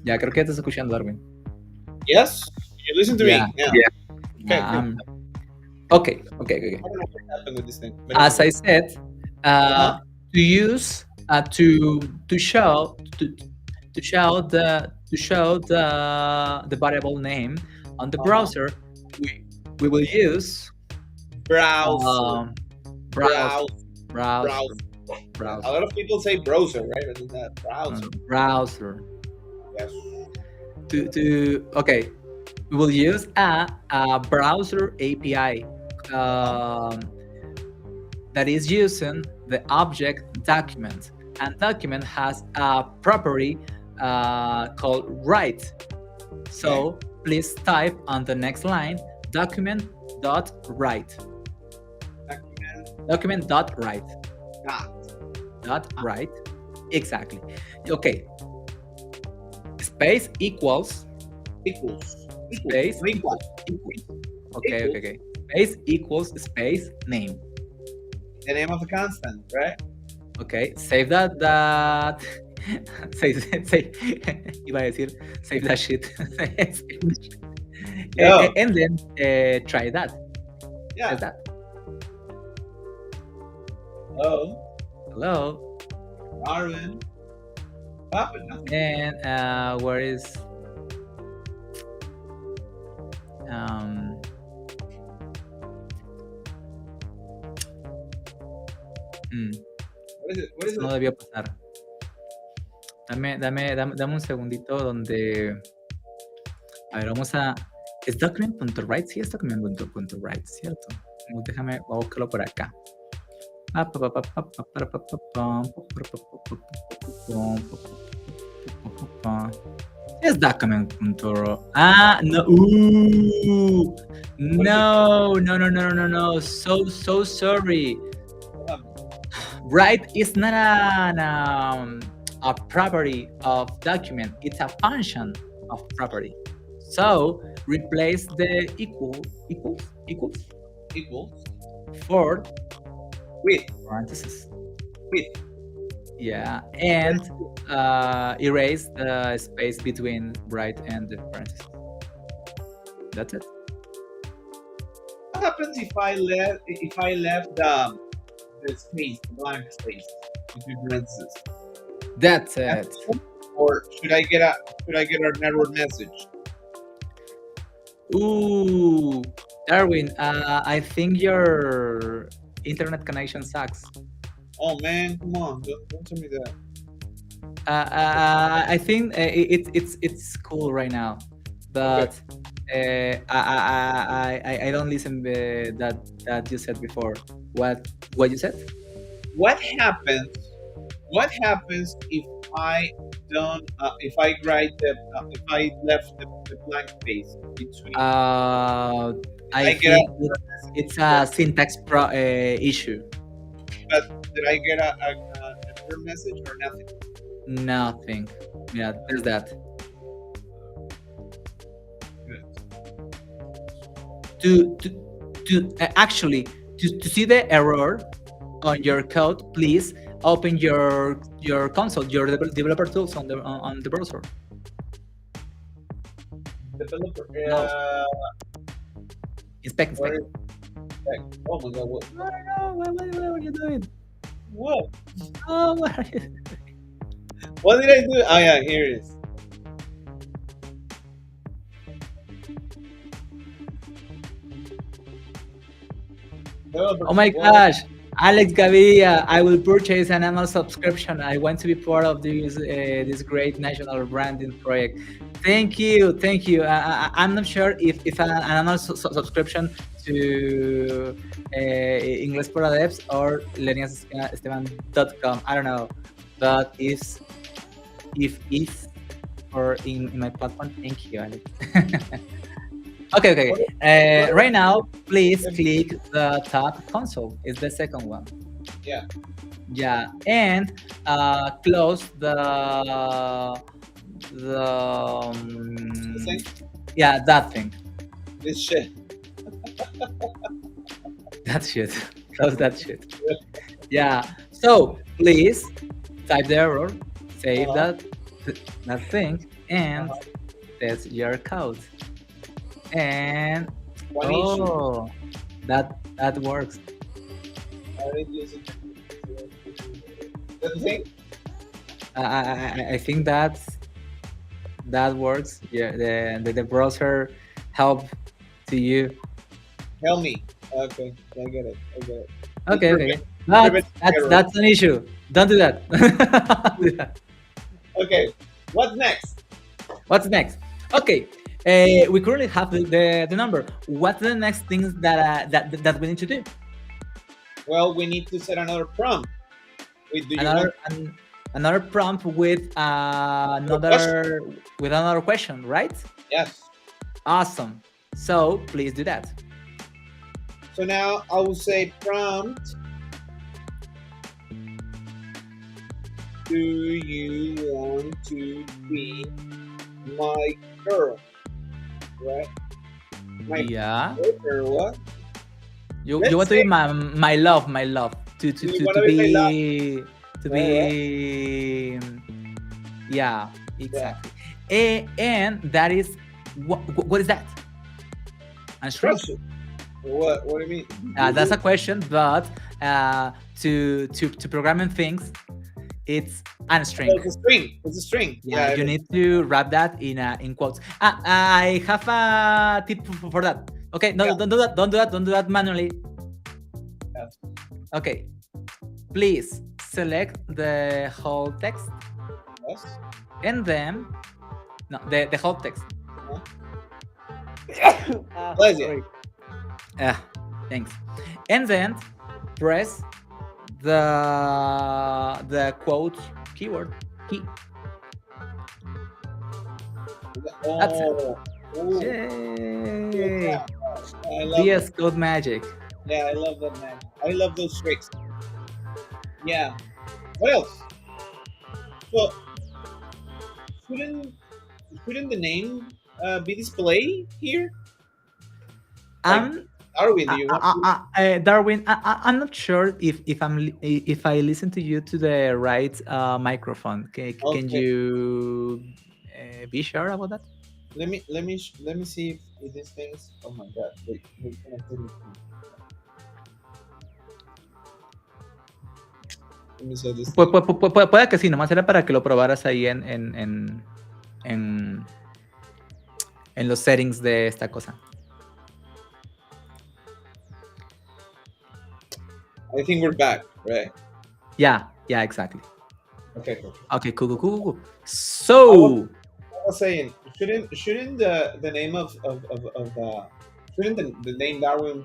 Ya, creo que ya te estás escuchando, Darwin. Yes? You listen to Yeah. me now. Yeah. Okay, Okay. I don't know what happened with this thing. But As I said, to use to show the variable name on the browser, we will use browser. browser. A lot of people say browser, right? But it's not browser. Browser. Yes. Okay, we will use a browser API that is using the object document, and document has a property called write. So please type on the next line document.write. Document.write. .write. Exactly. Okay. Space equals. Space equals. Okay. Space equals space name. The name of the constant, right? Okay. Save that. Save. Iba a decir save that shit. And then try that. Yeah. Try that. Hello. Darwin. What happened? And where is What is no it? debió pasar. Dame un segundito donde. A ver, vamos a. ¿Es document.write? Sí, es document.write, ¿cierto? Déjame, voy a buscarlo por acá. Es document.write. No. So sorry. Write is not a property of document. It's a function of property. So replace the equals for with parentheses. With. Yeah, and erase the space between write and the parentheses. That's it. What happens if I left the space, the blank space between parentheses? That's it. Or should I get an error message? Ooh, Darwin, I think your internet connection sucks. Oh man, come on! Don't tell me that. I think it's cool right now, but I don't listen that you said before. What you said? What happens if I don't? If I left the blank space between? I think it's a syntax issue. But did I get an error message or nothing? Nothing. Yeah, there's that. Actually, to see the error on your code, please open your console, your developer tools on the browser. Developer. Inspect. Oh my god! What? No. What are you doing? What? Oh, what are you doing? What did I do? Oh yeah, here it is. Oh my gosh, Alex Gaviria, I will purchase an annual subscription. I want to be part of this great national branding project. Thank you. I'm not sure if an annual subscription to Inglés para Devs or leniasesteban.com. I don't know, but if or in my platform, thank you, Alex. Okay. Right now, please click the tab console. It's the second one. Yeah, and close the yeah, that thing. This shit. That shit. Close that shit. Yeah. So please type the error, save Uh-huh. that thing, and Uh-huh. test your code. And One issue. oh, that works. I didn't use it. The thing. I think that works. Yeah, the browser help to you. Help me. Okay, I get it. I get it. Okay, okay, okay. It's But preventing errors. that's an issue. Don't do that. Don't do that. Okay, what's next? What's next? Okay, we currently have the number. What's the next things that we need to do? Well, we need to set another prompt. Wait, do you want Another prompt with another question, right? Yes. Awesome. So please do that. So now I will say prompt. Do you want to be my girl? Right? My Yeah. girl, what? You Let's want to say- be my love, my love. To You wanna be my love? to Right, be yeah, exactly. And that is what is that? And string. Question. What do you mean? That's a question, but to programming things, it's a string. It's a string. It's a string. Yeah, it you is. need to wrap that in quotes. I have a tip for that. Okay, no, Yeah. don't do that. Don't do that manually. Yes. Okay, please select the whole text Yes. and then the whole text. Bless you. Thanks. And then press the quote keyword key. That's it. Oh. Ooh. Yay! Yeah. I love VS Code magic. Yeah, I love that, man. I love those tricks. Yeah. What else? So, shouldn't the name be displayed here? Darwin, do you want to? Darwin, I'm not sure if I listen to you to the right microphone. Can Okay. you be sure about that? Let me see if these things. Oh my god! Wait, connectivity. Let me say this. Puede que sí, nomás era para que lo probaras ahí en los settings de esta cosa. I think we're back, right? Yeah, exactly. Okay, cool. Okay, cool. So I was saying, shouldn't the name of shouldn't the name Darwin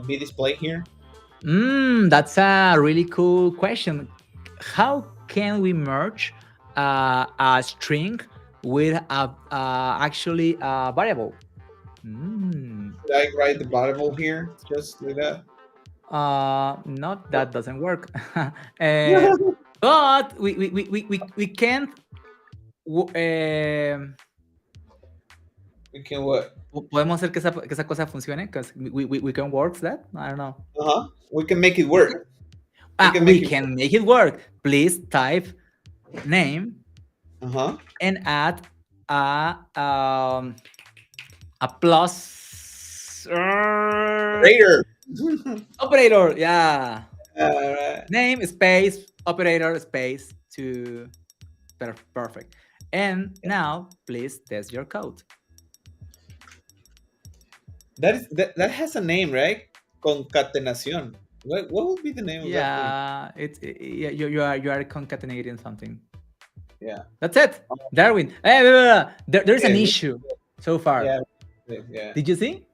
be displayed here? That's a really cool question. How can we merge a string with actually a variable? Should I write the variable here just like that? No, that doesn't work. But we can't. We can what? Podemos hacer que esa cosa funcione, because we can work that. I don't know. We can make it work. We can make it work. Please type name and add a plus operator. Yeah. Right. Name space operator space to perfect. And now please test your code. That has a name, right? Concatenación. What would be the name of that Yeah, you are concatenating something. Yeah. That's it. Darwin. Hey, there's an issue so far. Yeah. Did you see?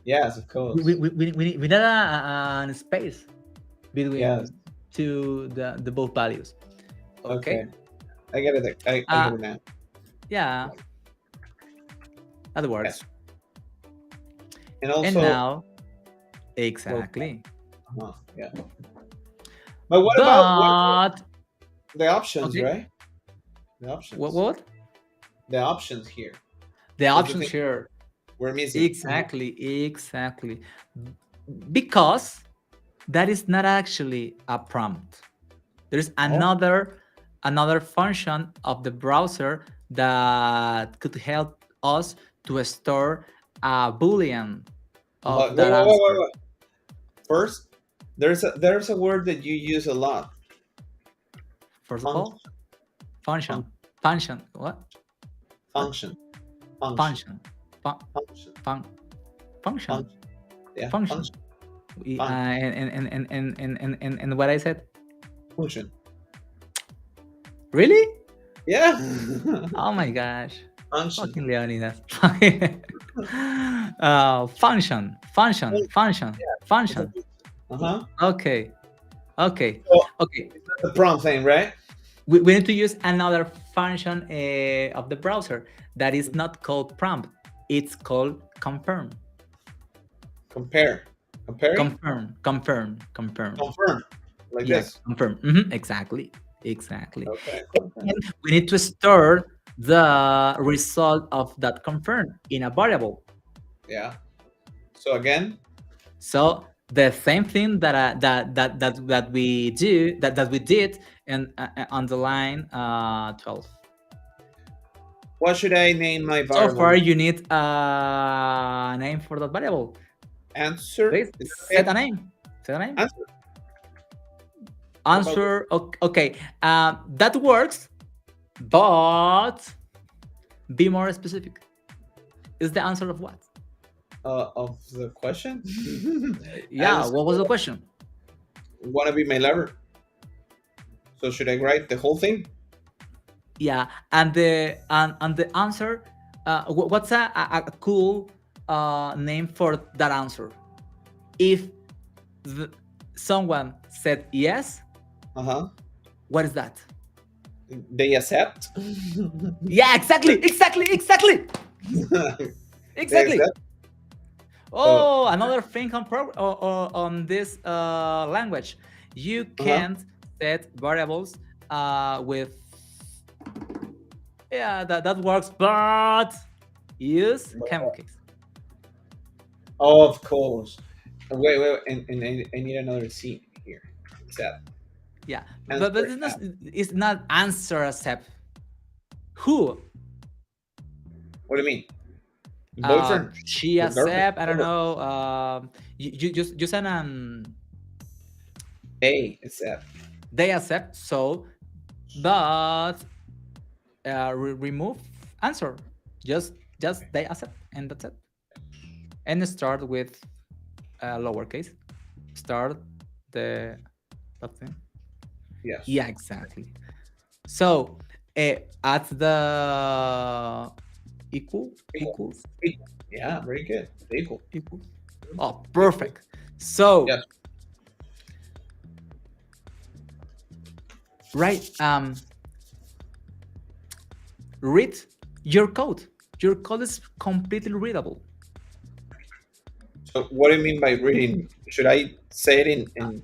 Yes, of course. We need a space between the both values. Okay. I get it. I get it now. Yeah. That works. Yes. And also. And now, exactly. Yeah. But what about the options, right? The options. What? The options here. The options here. We're missing. Exactly. Because that is not actually a prompt. There's Oh. another function of the browser that could help us to store a boolean of But that answer. wait. First, there's a word that you use a lot. First of Function. all, function. What? Function. Function. Fun, Function. fun, function. Function. Yeah. Function. And what I said? Function. Really? Yeah. Oh my gosh. Function. Fucking Leonidas. Function. Okay. So, Okay. it's not the prompt thing, right? We need to use another function of the browser that is not called prompt. It's called confirm. Compare. Comparing? Confirm. Confirm. Like Yeah, this. confirm. Exactly. Okay. And we need to store the result of that confirm in a variable. Yeah. So again, So the same thing that we did and on the line 12. what should I name my So variable? far, you need a name for that variable. Answer. Please set a name. Answer. Answer. Okay. That works, but be more specific. Is the answer of what? Of the question? Yeah. Answer. What was the question? Wanna be my lover? So should I write the whole thing? Yeah, and the answer. What's a cool name for that answer? If someone said yes, what is that? They accept. Yeah, exactly. Oh, another thing on this language, you can't set variables with. Yeah, that works, but use camel case. Of course. Wait, and I need another scene here. Accept. Yeah, but it's not answer accept. Who? What do you mean? Boyfriend. She accept. I don't know. You send They accept. They accept. So, but remove answer. Just they accept, and that's it. And start with lowercase. Start the that thing. Yes. Yeah, exactly. So at the equals. Yeah, very good. Equals. Oh, perfect. So yes. Right. Read your code. Your code is completely readable. So what do you mean by reading? Should I say it in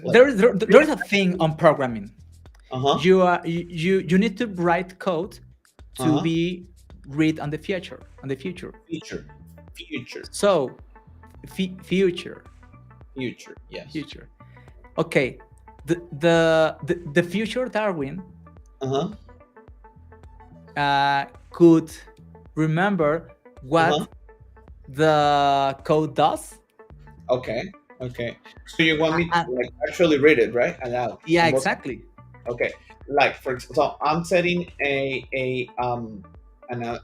there is a thing on programming. You need to write code to be read on the future. So future. Yes. Future. Okay. The future Darwin could remember what the code does. Okay. So you want me to actually read it, right? Aloud. Yeah, exactly. Okay. Like for example, I'm setting an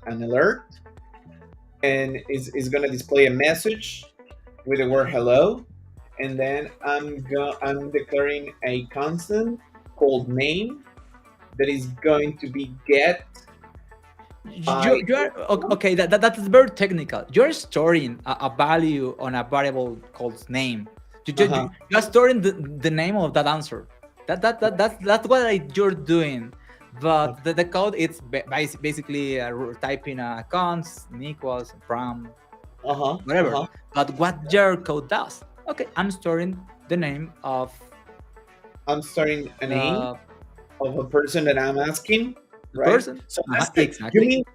alert, and it's gonna display a message with the word hello, and then I'm declaring a constant called name that is going to be get. Okay, that is very technical. You're storing a value on a variable called name. You're storing the name of that answer. That's what you're doing. But the code, it's basically typing a const, an equals, from, whatever. But what your code does? Okay, I'm storing the name of. I'm storing a name of a person that I'm asking. Right? Person. So exactly.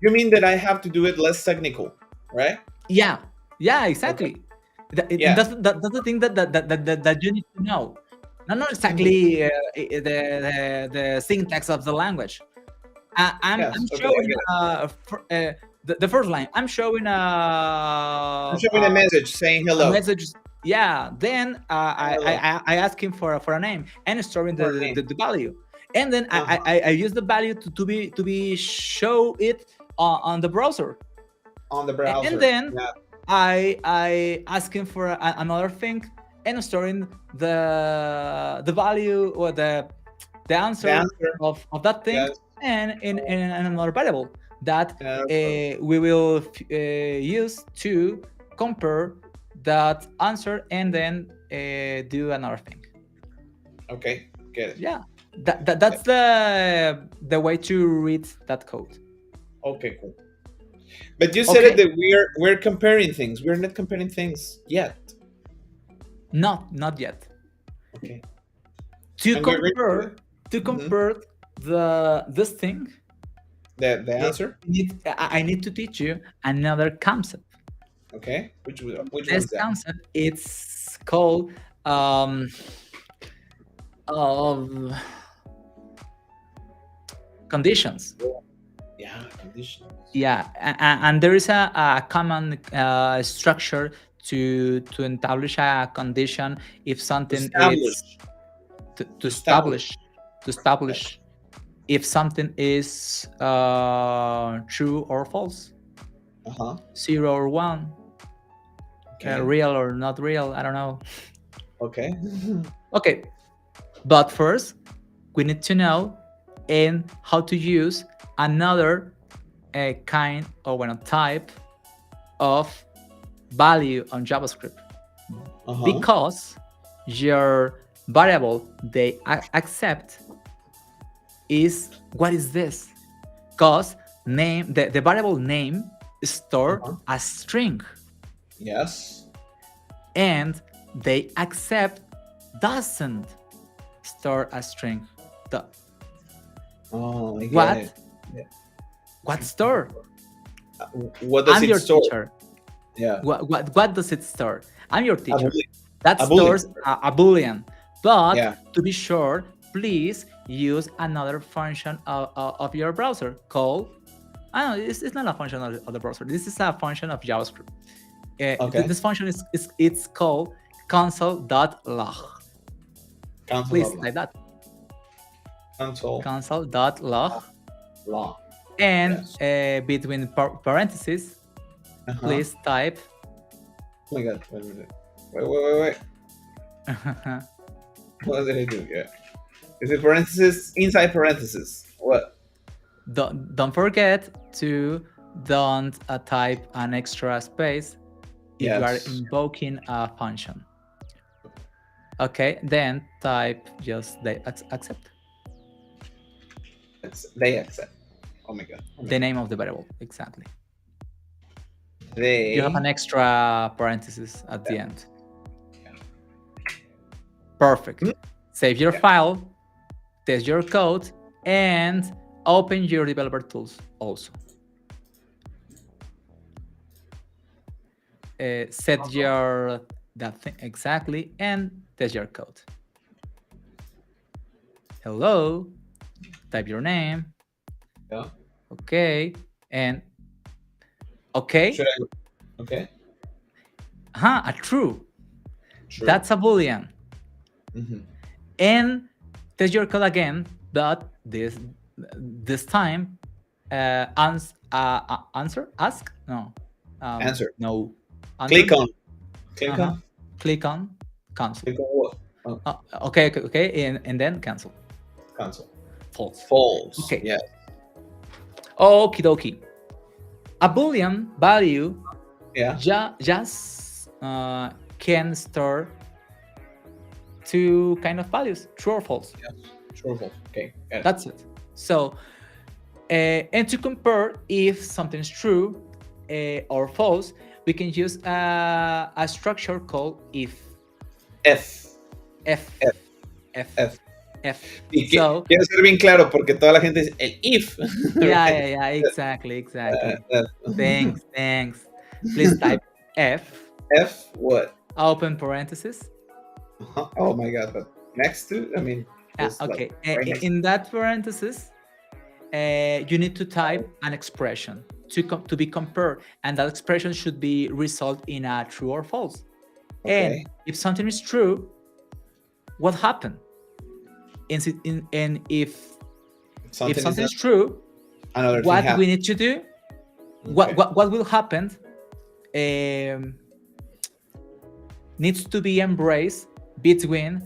You mean that I have to do it less technical, right? Yeah, exactly. That's the thing that you need to know. Not exactly the syntax of the language. I'm showing the first line. I'm showing I'm showing a message saying hello. a message. Yeah. Then I ask him for a name and storing the value, and then I use the value to be show it on the browser. On the browser. And then I ask him for another thing and storing the value or the answer of that thing and in another variable that we will use to compare that answer and then do another thing. Okay, get it. Yeah, that's the way to read that code. Okay, cool. But you said it that we're comparing things. We're not comparing things yet. Not yet. Okay. To compare this thing. The answer. I need to teach you another concept. Okay. Which this one's that? concept it's called conditions. Yeah, conditions. Yeah, and there is a common structure to establish a condition if something is to establish if something is true or false, 0 or 1, real or not real, I don't know. Okay. Okay, but first we need to know and how to use another kind or type of value on JavaScript, because your variable they accept is what is this? Because name the variable name is stored as string. Yes. And they accept doesn't store a string. Oh, I get what? it. Yeah. What store? What does I'm it your store? teacher. Yeah. What does it store? I'm your teacher. That stores a boolean. But to be sure, please use another function of your browser called. I don't know, it's not a function of the browser. This is a function of JavaScript. This function it's called console.log. Please type that. Console.log. And between parentheses, please type. Oh my god, wait a minute. Wait. What did I do? Yeah. Is it parentheses? Inside parentheses. What? Don't forget to don't type an extra space if you are invoking a function. Okay, then type just they accept. They accept. Oh my god. The name of the variable, exactly. You have an extra parenthesis at the end. Perfect. Save your file, test your code, and open your developer tools also. Set that thing exactly and test your code. Hello, type your name. Okay, and okay. Okay. A true. That's a boolean. And test your code again, but this time answer ask no answer no answer. Click on cancel. Click on what? Okay, and then cancel. False. Okay. Yeah. Okie dokie. A boolean value just can store two kind of values, true or false. True or false. Okay. That's it. So and to compare if something is true or false, we can use a structure called if. F. Y quiero ser bien claro porque toda la gente dice el if. Yeah, exactly. Thanks. Please type F. What? open parentheses. Oh my god! But next to, I mean, just Okay. like right next In that parenthesis, you need to type an expression to be compared, and that expression should be result in a true or false. Okay. And if something is true, what happened? And if something is true, another thing what happens. we need to do, Okay. what will happen, needs to be embraced between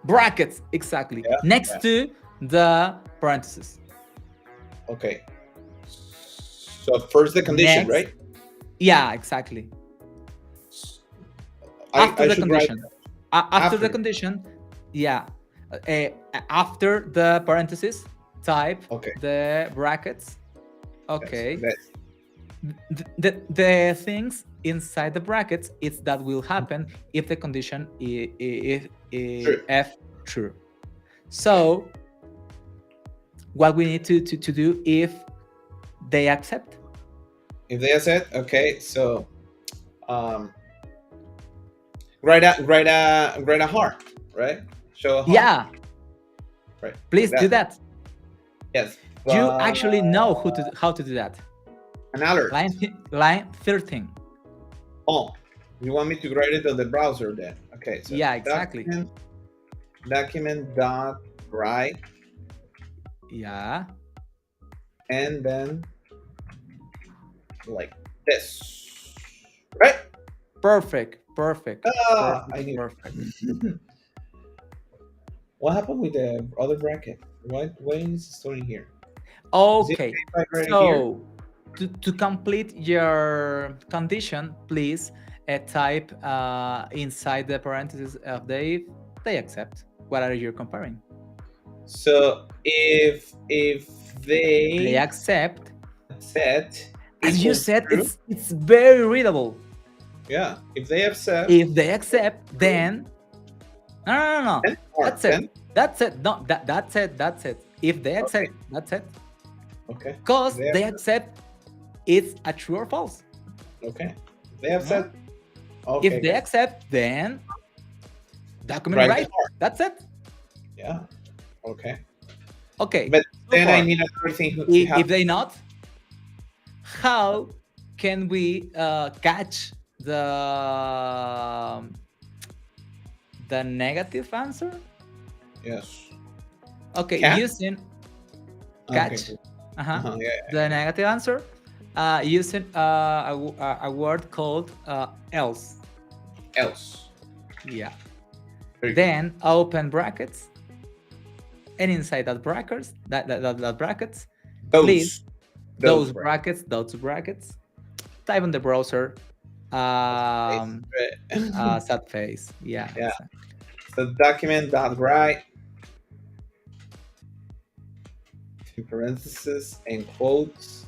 brackets, exactly, Yeah, next yeah. to the parentheses. Okay. So first the condition, Next. right? Yeah, exactly. After the condition. After the condition, yeah. After the parentheses, type the brackets. Okay. Yes. The things inside the brackets, it's that will happen if the condition is true. So what we need to do if they accept. If they accept, okay. So write a heart, right? Show a heart. Yeah. Right. Please do that. Yes. You actually know how to do that. An alert. Line 13. Oh, you want me to write it on the browser then? Okay. So yeah, exactly. Document dot write. Yeah. And then like this, right? Perfect. I knew. Perfect. What happened with the other bracket? Why is it storing here? Okay. So to complete your condition, please type inside the parentheses of the if they accept. What are you comparing? So if they accept, as you said, it's very readable. Yeah. If they accept. Then no. That's it. No, that's it. If they accept, that's it. Okay. Because they accept, it's a true or false. Okay. They accept. Okay. If they accept, then document right. That's it. Yeah. Okay. Okay. But then I need another thing. If they not, how can we catch the negative answer? Yes. Okay. Using catch. The negative answer using a word called else. Yeah. Then open brackets, and inside that brackets, those brackets, type on the browser sad face. Yeah. Exactly. So document dot write in parentheses and quotes.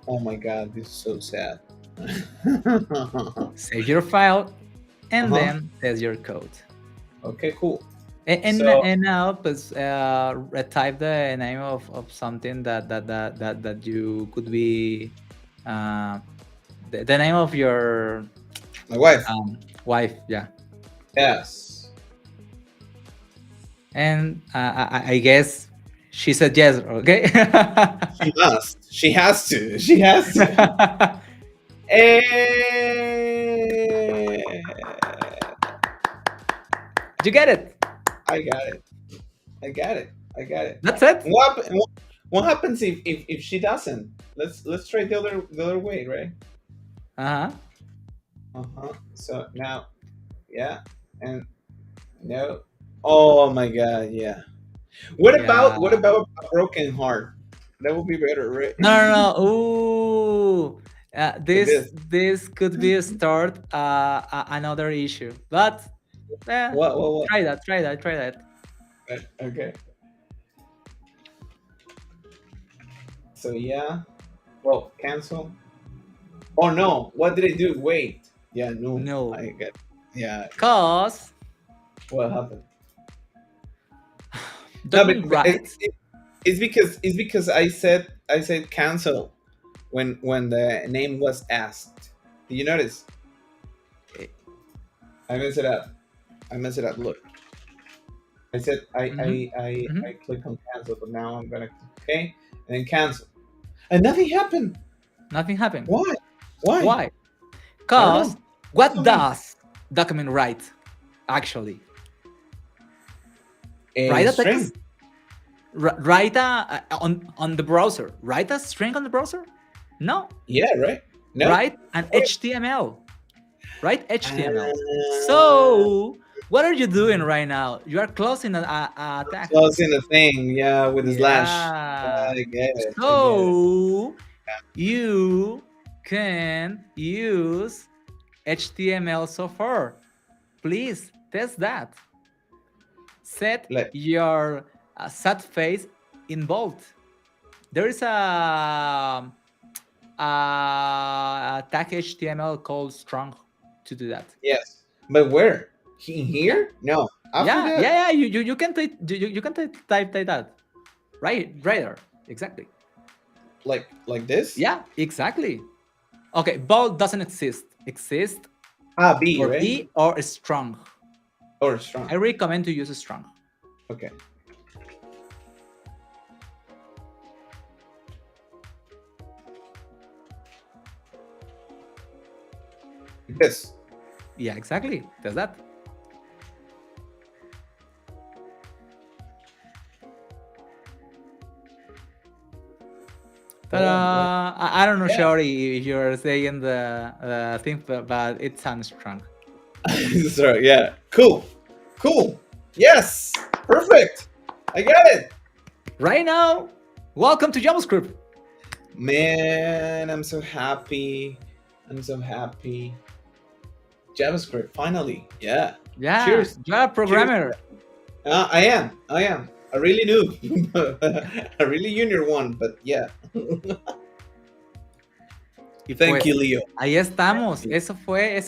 Oh my god, this is so sad. Save your file and then test your code. Okay, cool. And now type the name of something that you could be the name of your wife. Wife, yeah. Yes. And I guess she said yes. Okay. She must. She has to. You get it. I got it. That's it. What happens if she doesn't? Let's try the other way, right? So now, yeah, and no. Oh my god, yeah. What about a broken heart? That would be better, right? No. Ooh. This could be a start another issue, but what? Try that. Okay. So yeah. Well, cancel. Oh no! What did I do? Wait. Yeah, no. I get. Yeah. Cause. What happened? No, but it's because I said cancel. when the name was asked. Did you notice? I messed it up. Look. I said I click on cancel, but now I'm gonna click OK and then cancel. And nothing happened. Nothing happened. Why? Because what does document write actually? Write a text? Write on the browser. Write a string on the browser? No. Yeah, right. No. Write an HTML. Write HTML. So what are you doing right now? You are closing a tag. Closing a thing, yeah, with a slash. I get it. So you can use HTML software. Please test that. Set your sad face in bold. There is a tag HTML called strong to do that. Yes, but where? In here? No. Yeah. You can type that. Right there. Exactly. Like this? Yeah, exactly. Okay, bold doesn't exist. Exist B, or right? B or strong. Or strong. I recommend to use a strong. Okay. This. Yeah, exactly. Does that. I don't know, Shori, if you're saying the thing, but it sounds strong. Sorry, yeah. Cool. Yes, perfect. I got it. Right now, welcome to JavaScript. Man, I'm so happy. JavaScript, finally. Yeah. Cheers. You're a programmer. Cheers. I am. I really noob. A really junior one, but yeah. Thank you, Leo. Ahí estamos. Eso fue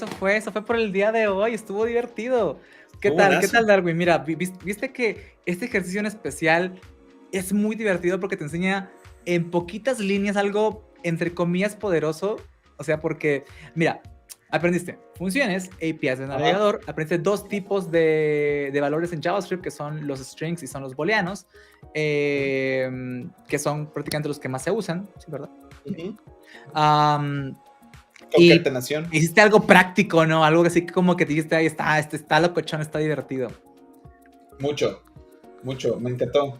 por el día de hoy. Estuvo divertido. ¿Qué tal, Darwin? Mira, viste que este ejercicio en especial es muy divertido porque te enseña en poquitas líneas algo, entre comillas, poderoso. O sea, porque, mira, aprendiste funciones, APIs de navegador, aprendiste dos tipos de valores en JavaScript, que son los strings y son los booleanos, que son prácticamente los que más se usan, ¿sí, verdad? Concatenación. Y hiciste algo práctico, ¿no? Algo así como que te dijiste, ahí está locochón, está divertido. Mucho. Me encantó.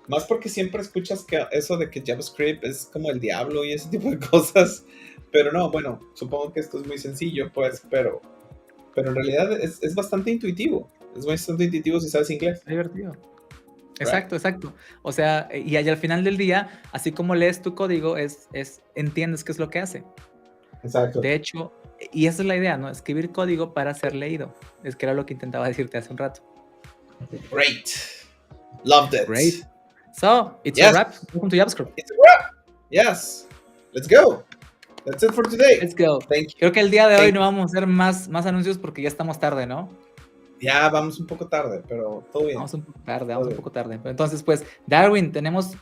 Más porque siempre escuchas que eso de que JavaScript es como el diablo y ese tipo de cosas. Pero no, bueno, supongo que esto es muy sencillo, pues, pero en realidad es bastante intuitivo. Es bastante intuitivo si sabes inglés. Es divertido. Exacto. O sea, y al final del día, así como lees tu código, entiendes qué es lo que hace. Exacto. De hecho, y esa es la idea, ¿no? Escribir código para ser leído. Es que era lo que intentaba decirte hace un rato. Great. Loved it. Great. So, it's a wrap. Welcome to JavaScript. It's a wrap. Yes. Let's go. That's it for today. Let's go. Thank you. Creo que el día de hoy no vamos a hacer más anuncios porque ya estamos tarde, ¿no? Ya vamos un poco tarde, pero todo bien. Vamos un poco tarde. Entonces, pues, Darwin, tenemos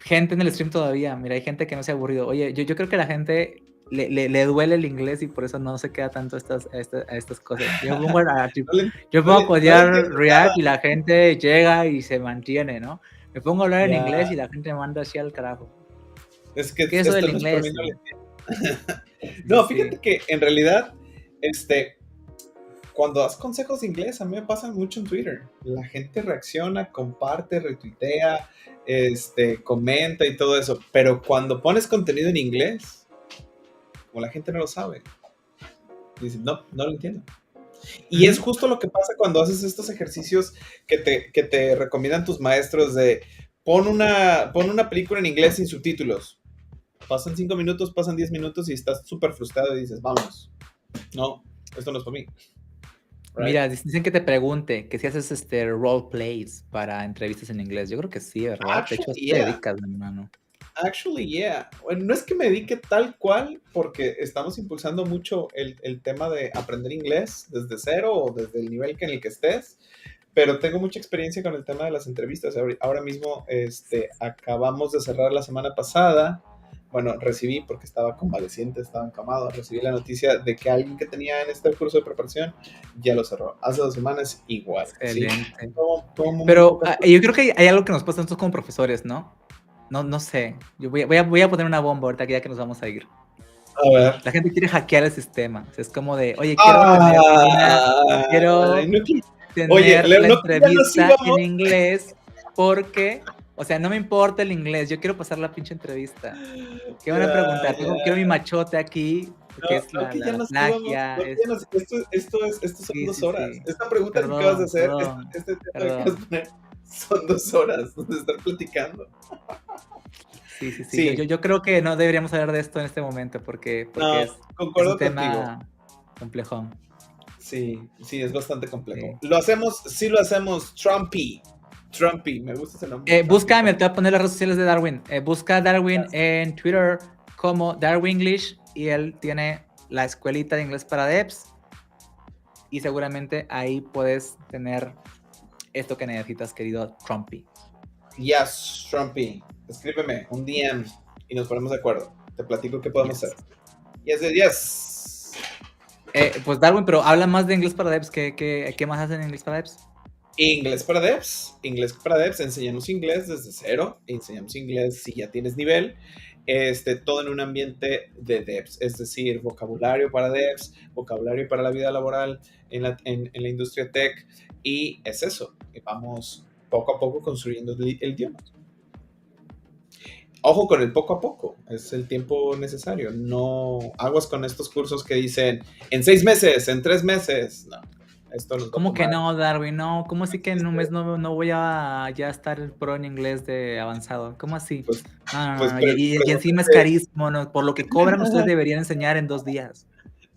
gente en el stream todavía. Mira, hay gente que no se ha aburrido. Oye, yo creo que a la gente le duele el inglés y por eso no se queda tanto a estas cosas. Yo pongo a codear React y la gente llega y se mantiene, ¿no? Me pongo a hablar en inglés y la gente me manda así al carajo. Es que ¿qué es eso del inglés? No, fíjate que en realidad, cuando das consejos de inglés, a mí me pasan mucho en Twitter. La gente reacciona, comparte, retuitea, comenta y todo eso. Pero cuando pones contenido en inglés, como la gente no lo sabe, dice, no lo entiendo. Y es justo lo que pasa cuando haces estos ejercicios que te recomiendan tus maestros de pon una película en inglés sin subtítulos. Pasan 5 minutos, pasan 10 minutos y estás súper frustrado y dices, vámonos. No, esto no es para mí. Right. Mira, dicen que te pregunte que si haces role plays para entrevistas en inglés. Yo creo que sí, ¿verdad? Actually, de hecho, te dedicas, hermano. Actually, yeah. Bueno, no es que me dedique tal cual, porque estamos impulsando mucho el tema de aprender inglés desde cero o desde el nivel en el que estés, pero tengo mucha experiencia con el tema de las entrevistas. Ahora mismo acabamos de cerrar la semana pasada bueno, recibí, porque estaba convaleciente, estaba encamado, recibí la noticia de que alguien que tenía en este curso de preparación ya lo cerró. Hace 2 semanas igual. Excelente. ¿Sí? Como Pero yo creo que hay algo que nos pasa a nosotros como profesores, ¿no? No sé. Yo voy a poner una bomba ahorita que ya que nos vamos a ir. A ver. La gente quiere hackear el sistema. O sea, es como de, oye, quiero tener la entrevista en inglés porque, o sea, no me importa el inglés, yo quiero pasar la pinche entrevista. ¿Qué van a preguntar? Quiero mi machote aquí, que es la plagia. Esto son 2 horas. Sí. Esta pregunta que acabas de hacer, este tema que acabas de poner, son 2 horas de estar platicando. Sí. Yo creo que no deberíamos hablar de esto en este momento porque no, es un tema complejón. Sí, es bastante complejo. Sí. Lo hacemos Trumpy, me gusta ese nombre. Búscame, te voy a poner las redes sociales de Darwin. Busca a Darwin en Twitter como Darwin English y él tiene la escuelita de inglés para devs y seguramente ahí puedes tener esto que necesitas, querido Trumpy. Yes, Trumpy. Escríbeme un DM y nos ponemos de acuerdo. Te platico qué podemos hacer. Yes. Pues Darwin, pero habla más de inglés para devs. ¿Qué más hacen en inglés para devs? Inglés para devs, enseñamos inglés desde cero, enseñamos inglés si ya tienes nivel, todo en un ambiente de devs, es decir, vocabulario para devs, vocabulario para la vida laboral en la industria tech, y es eso, vamos poco a poco construyendo el idioma. Ojo con el poco a poco, es el tiempo necesario, no aguas con estos cursos que dicen en 6 meses, en 3 meses, no. ¿Cómo que no, Darwin? No, ¿cómo así que en un mes no voy a ya estar pro en inglés de avanzado? ¿Cómo así? Y encima es carísimo, ¿no? Por lo que cobran ustedes deberían enseñar en 2 días.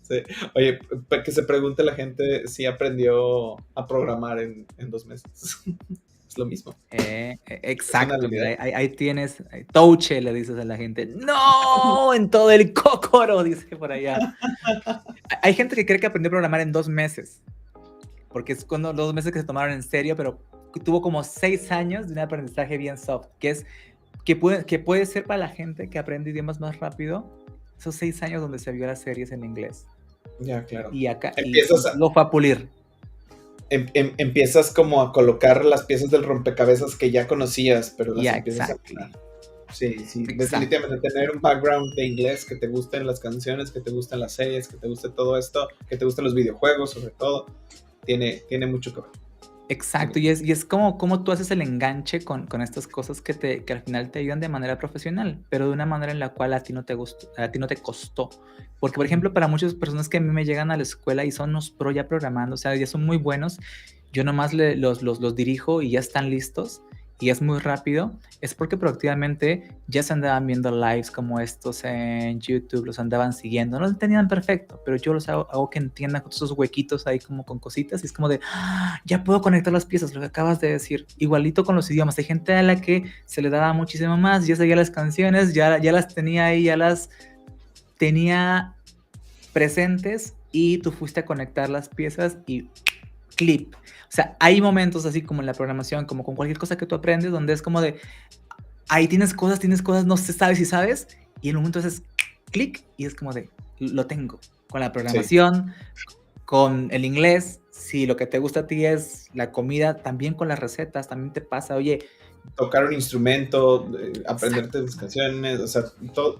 Sí. Oye, que se pregunte la gente si aprendió a programar en 2 meses. Es lo mismo. Exacto, mira, ahí tienes, touche, le dices a la gente. ¡No! En todo el cócoro, dice por allá. Hay gente que cree que aprendió a programar en 2 meses. Porque es cuando 2 meses que se tomaron en serio, pero tuvo como 6 años de un aprendizaje bien soft, que puede ser para la gente que aprende idiomas más rápido, esos 6 años donde se vio las series en inglés. Ya, claro. Y acá lo fue a pulir. Empiezas como a colocar las piezas del rompecabezas que ya conocías, pero las empiezas a afinar. Sí, definitivamente tener un background de inglés, que te gusten las canciones, que te gusten las series, que te guste todo esto, que te gusten los videojuegos sobre todo, tiene mucho que ver. Exacto, y es como tú haces el enganche con estas cosas que al final te ayudan de manera profesional, pero de una manera en la cual a ti no te costó. Porque, por ejemplo, para muchas personas que a mí me llegan a la escuela y son unos pro ya programando, o sea, ya son muy buenos, yo nomás los dirijo y ya están listos, y es muy rápido, es porque proactivamente ya se andaban viendo lives como estos en YouTube, los andaban siguiendo, no lo entendían perfecto, pero yo los hago que entiendan con esos huequitos ahí como con cositas, y es como de, ya puedo conectar las piezas, lo que acabas de decir. Igualito con los idiomas, hay gente a la que se le daba muchísimo más, ya seguía las canciones, ya las tenía ahí, ya las tenía presentes, y tú fuiste a conectar las piezas y clip. O sea, hay momentos así como en la programación, como con cualquier cosa que tú aprendes, donde es como de, ahí tienes cosas, no se sabe si sabes, y en un momento haces clic y es como de, lo tengo. Con la programación, con el inglés, si lo que te gusta a ti es la comida, también con las recetas, también te pasa, oye, tocar un instrumento, aprenderte las canciones, o sea,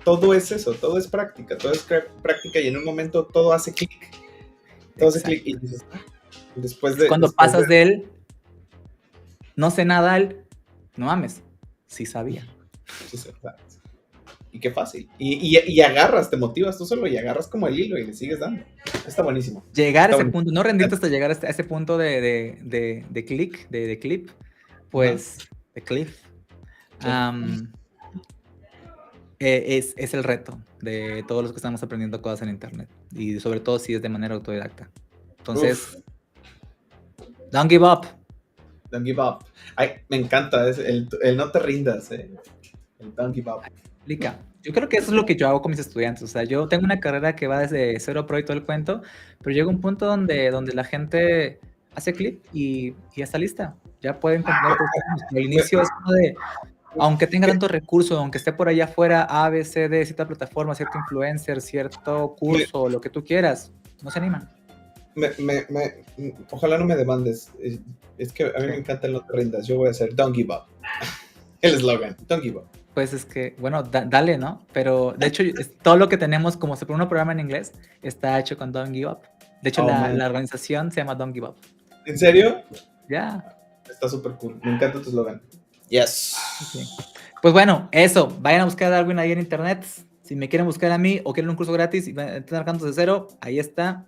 todo es eso, todo es práctica, y en un momento todo hace clic. Todo hace clic y dices, cuando pasas de él, no sé nada, no mames, sí sabía. Y qué fácil. Y agarras, te motivas tú solo y agarras como el hilo y le sigues dando. Está buenísimo. Llegar a ese punto, no rendirte hasta llegar a ese punto de clic, de clip, pues, de cliff. Es el reto de todos los que estamos aprendiendo cosas en internet. Y sobre todo si es de manera autodidacta. Entonces, don't give up. Don't give up. Ay, me encanta el no te rindas. El don't give up. Yo creo que eso es lo que yo hago con mis estudiantes. O sea, yo tengo una carrera que va desde cero pro y todo el cuento, pero llega un punto donde la gente hace clic y ya está lista. Ya pueden continuar. Al inicio es como de, aunque tenga tantos recursos, aunque esté por allá afuera A, B, C, D, cierta plataforma, cierto influencer, cierto curso, lo que tú quieras, no se animan. Ojalá no me demandes. Es que a mí me encanta el no te rindas. Yo voy a hacer Don't Give Up. El eslogan, Don't Give Up. Pues es que, bueno, dale, ¿no? Pero de hecho, todo lo que tenemos como se pone un programa en inglés está hecho con Don't Give Up. De hecho, la organización se llama Don't Give Up. ¿En serio? Ya. Está súper cool. Me encanta tu eslogan. Yes. Okay. Pues bueno, eso. Vayan a buscar a Darwin ahí en internet. Si me quieren buscar a mí o quieren un curso gratis y van a tener cantos de cero, ahí está.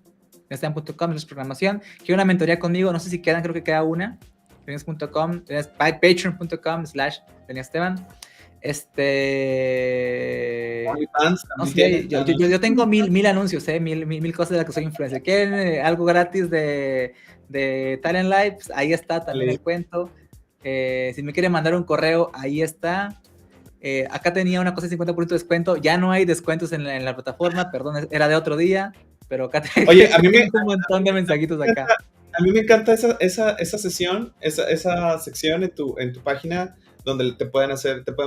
Está.com, es programación. Quiero una mentoría conmigo. No sé si quedan, creo que queda una. Patreon.com, patreon.com/Esteban. No sé, yo tengo mil anuncios, mil cosas de las que soy influencer. ¿Quieren algo gratis de Talent Live? Pues ahí está también el cuento. Si me quieren mandar un correo, ahí está. Acá tenía una cosa de 50% de descuento. Ya no hay descuentos en la plataforma, perdón, era de otro día, pero acá tengo un montón de mensajitos acá. A mí me encanta esa sesión, esa sección en tu página donde te pueden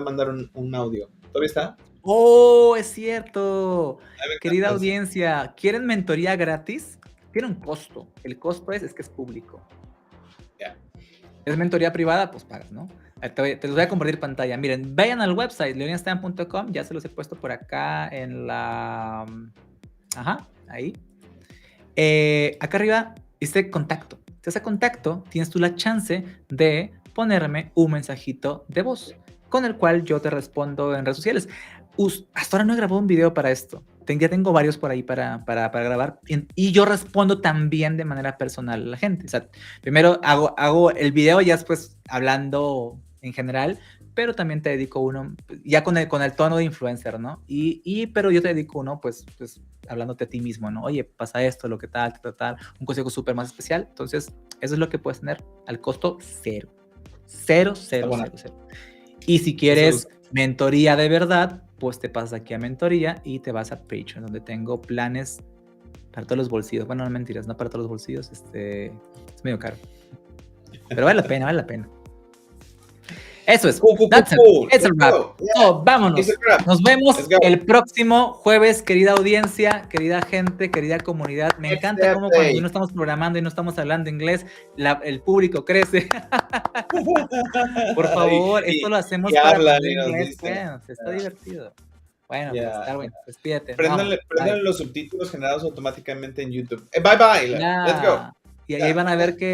mandar un audio. ¿Todavía está? ¡Oh, es cierto! Querida audiencia, ¿quieren mentoría gratis? Tiene un costo. El costo es que es público. Yeah. Es mentoría privada, pues pagas, ¿no? Te los voy a compartir pantalla. Miren, vayan al website, leoniasteban.com. Ya se los he puesto por acá en la... Ajá, ahí. Acá arriba dice contacto. Si hace contacto, tienes tú la chance de ponerme un mensajito de voz con el cual yo te respondo en redes sociales. Hasta ahora no he grabado un video para esto. Ya tengo varios por ahí para grabar y yo respondo también de manera personal a la gente. O sea, primero hago el video y ya después hablando en general, pero también te dedico uno ya con el tono de influencer, ¿no? Pero yo te dedico uno pues hablándote a ti mismo, ¿no? Oye, pasa esto, lo que tal, un consejo súper más especial. Entonces, eso es lo que puedes tener al costo cero. Cero. Y si quieres mentoría de verdad, pues te pasas aquí a mentoría y te vas a Patreon, donde tengo planes para todos los bolsillos. Bueno, no mentiras, no para todos los bolsillos, es medio caro. Pero vale la pena. Eso es. It's a wrap. Vámonos. Nos vemos el próximo jueves, querida audiencia, querida gente, querida comunidad. Me encanta cómo cuando no estamos programando y no estamos hablando inglés, el público crece. Por favor, esto lo hacemos para aprender inglés. Está divertido. Bueno, pues Darwin, despídete. Préndanle los subtítulos generados automáticamente en YouTube. Bye. Let's go. Y ahí van a ver que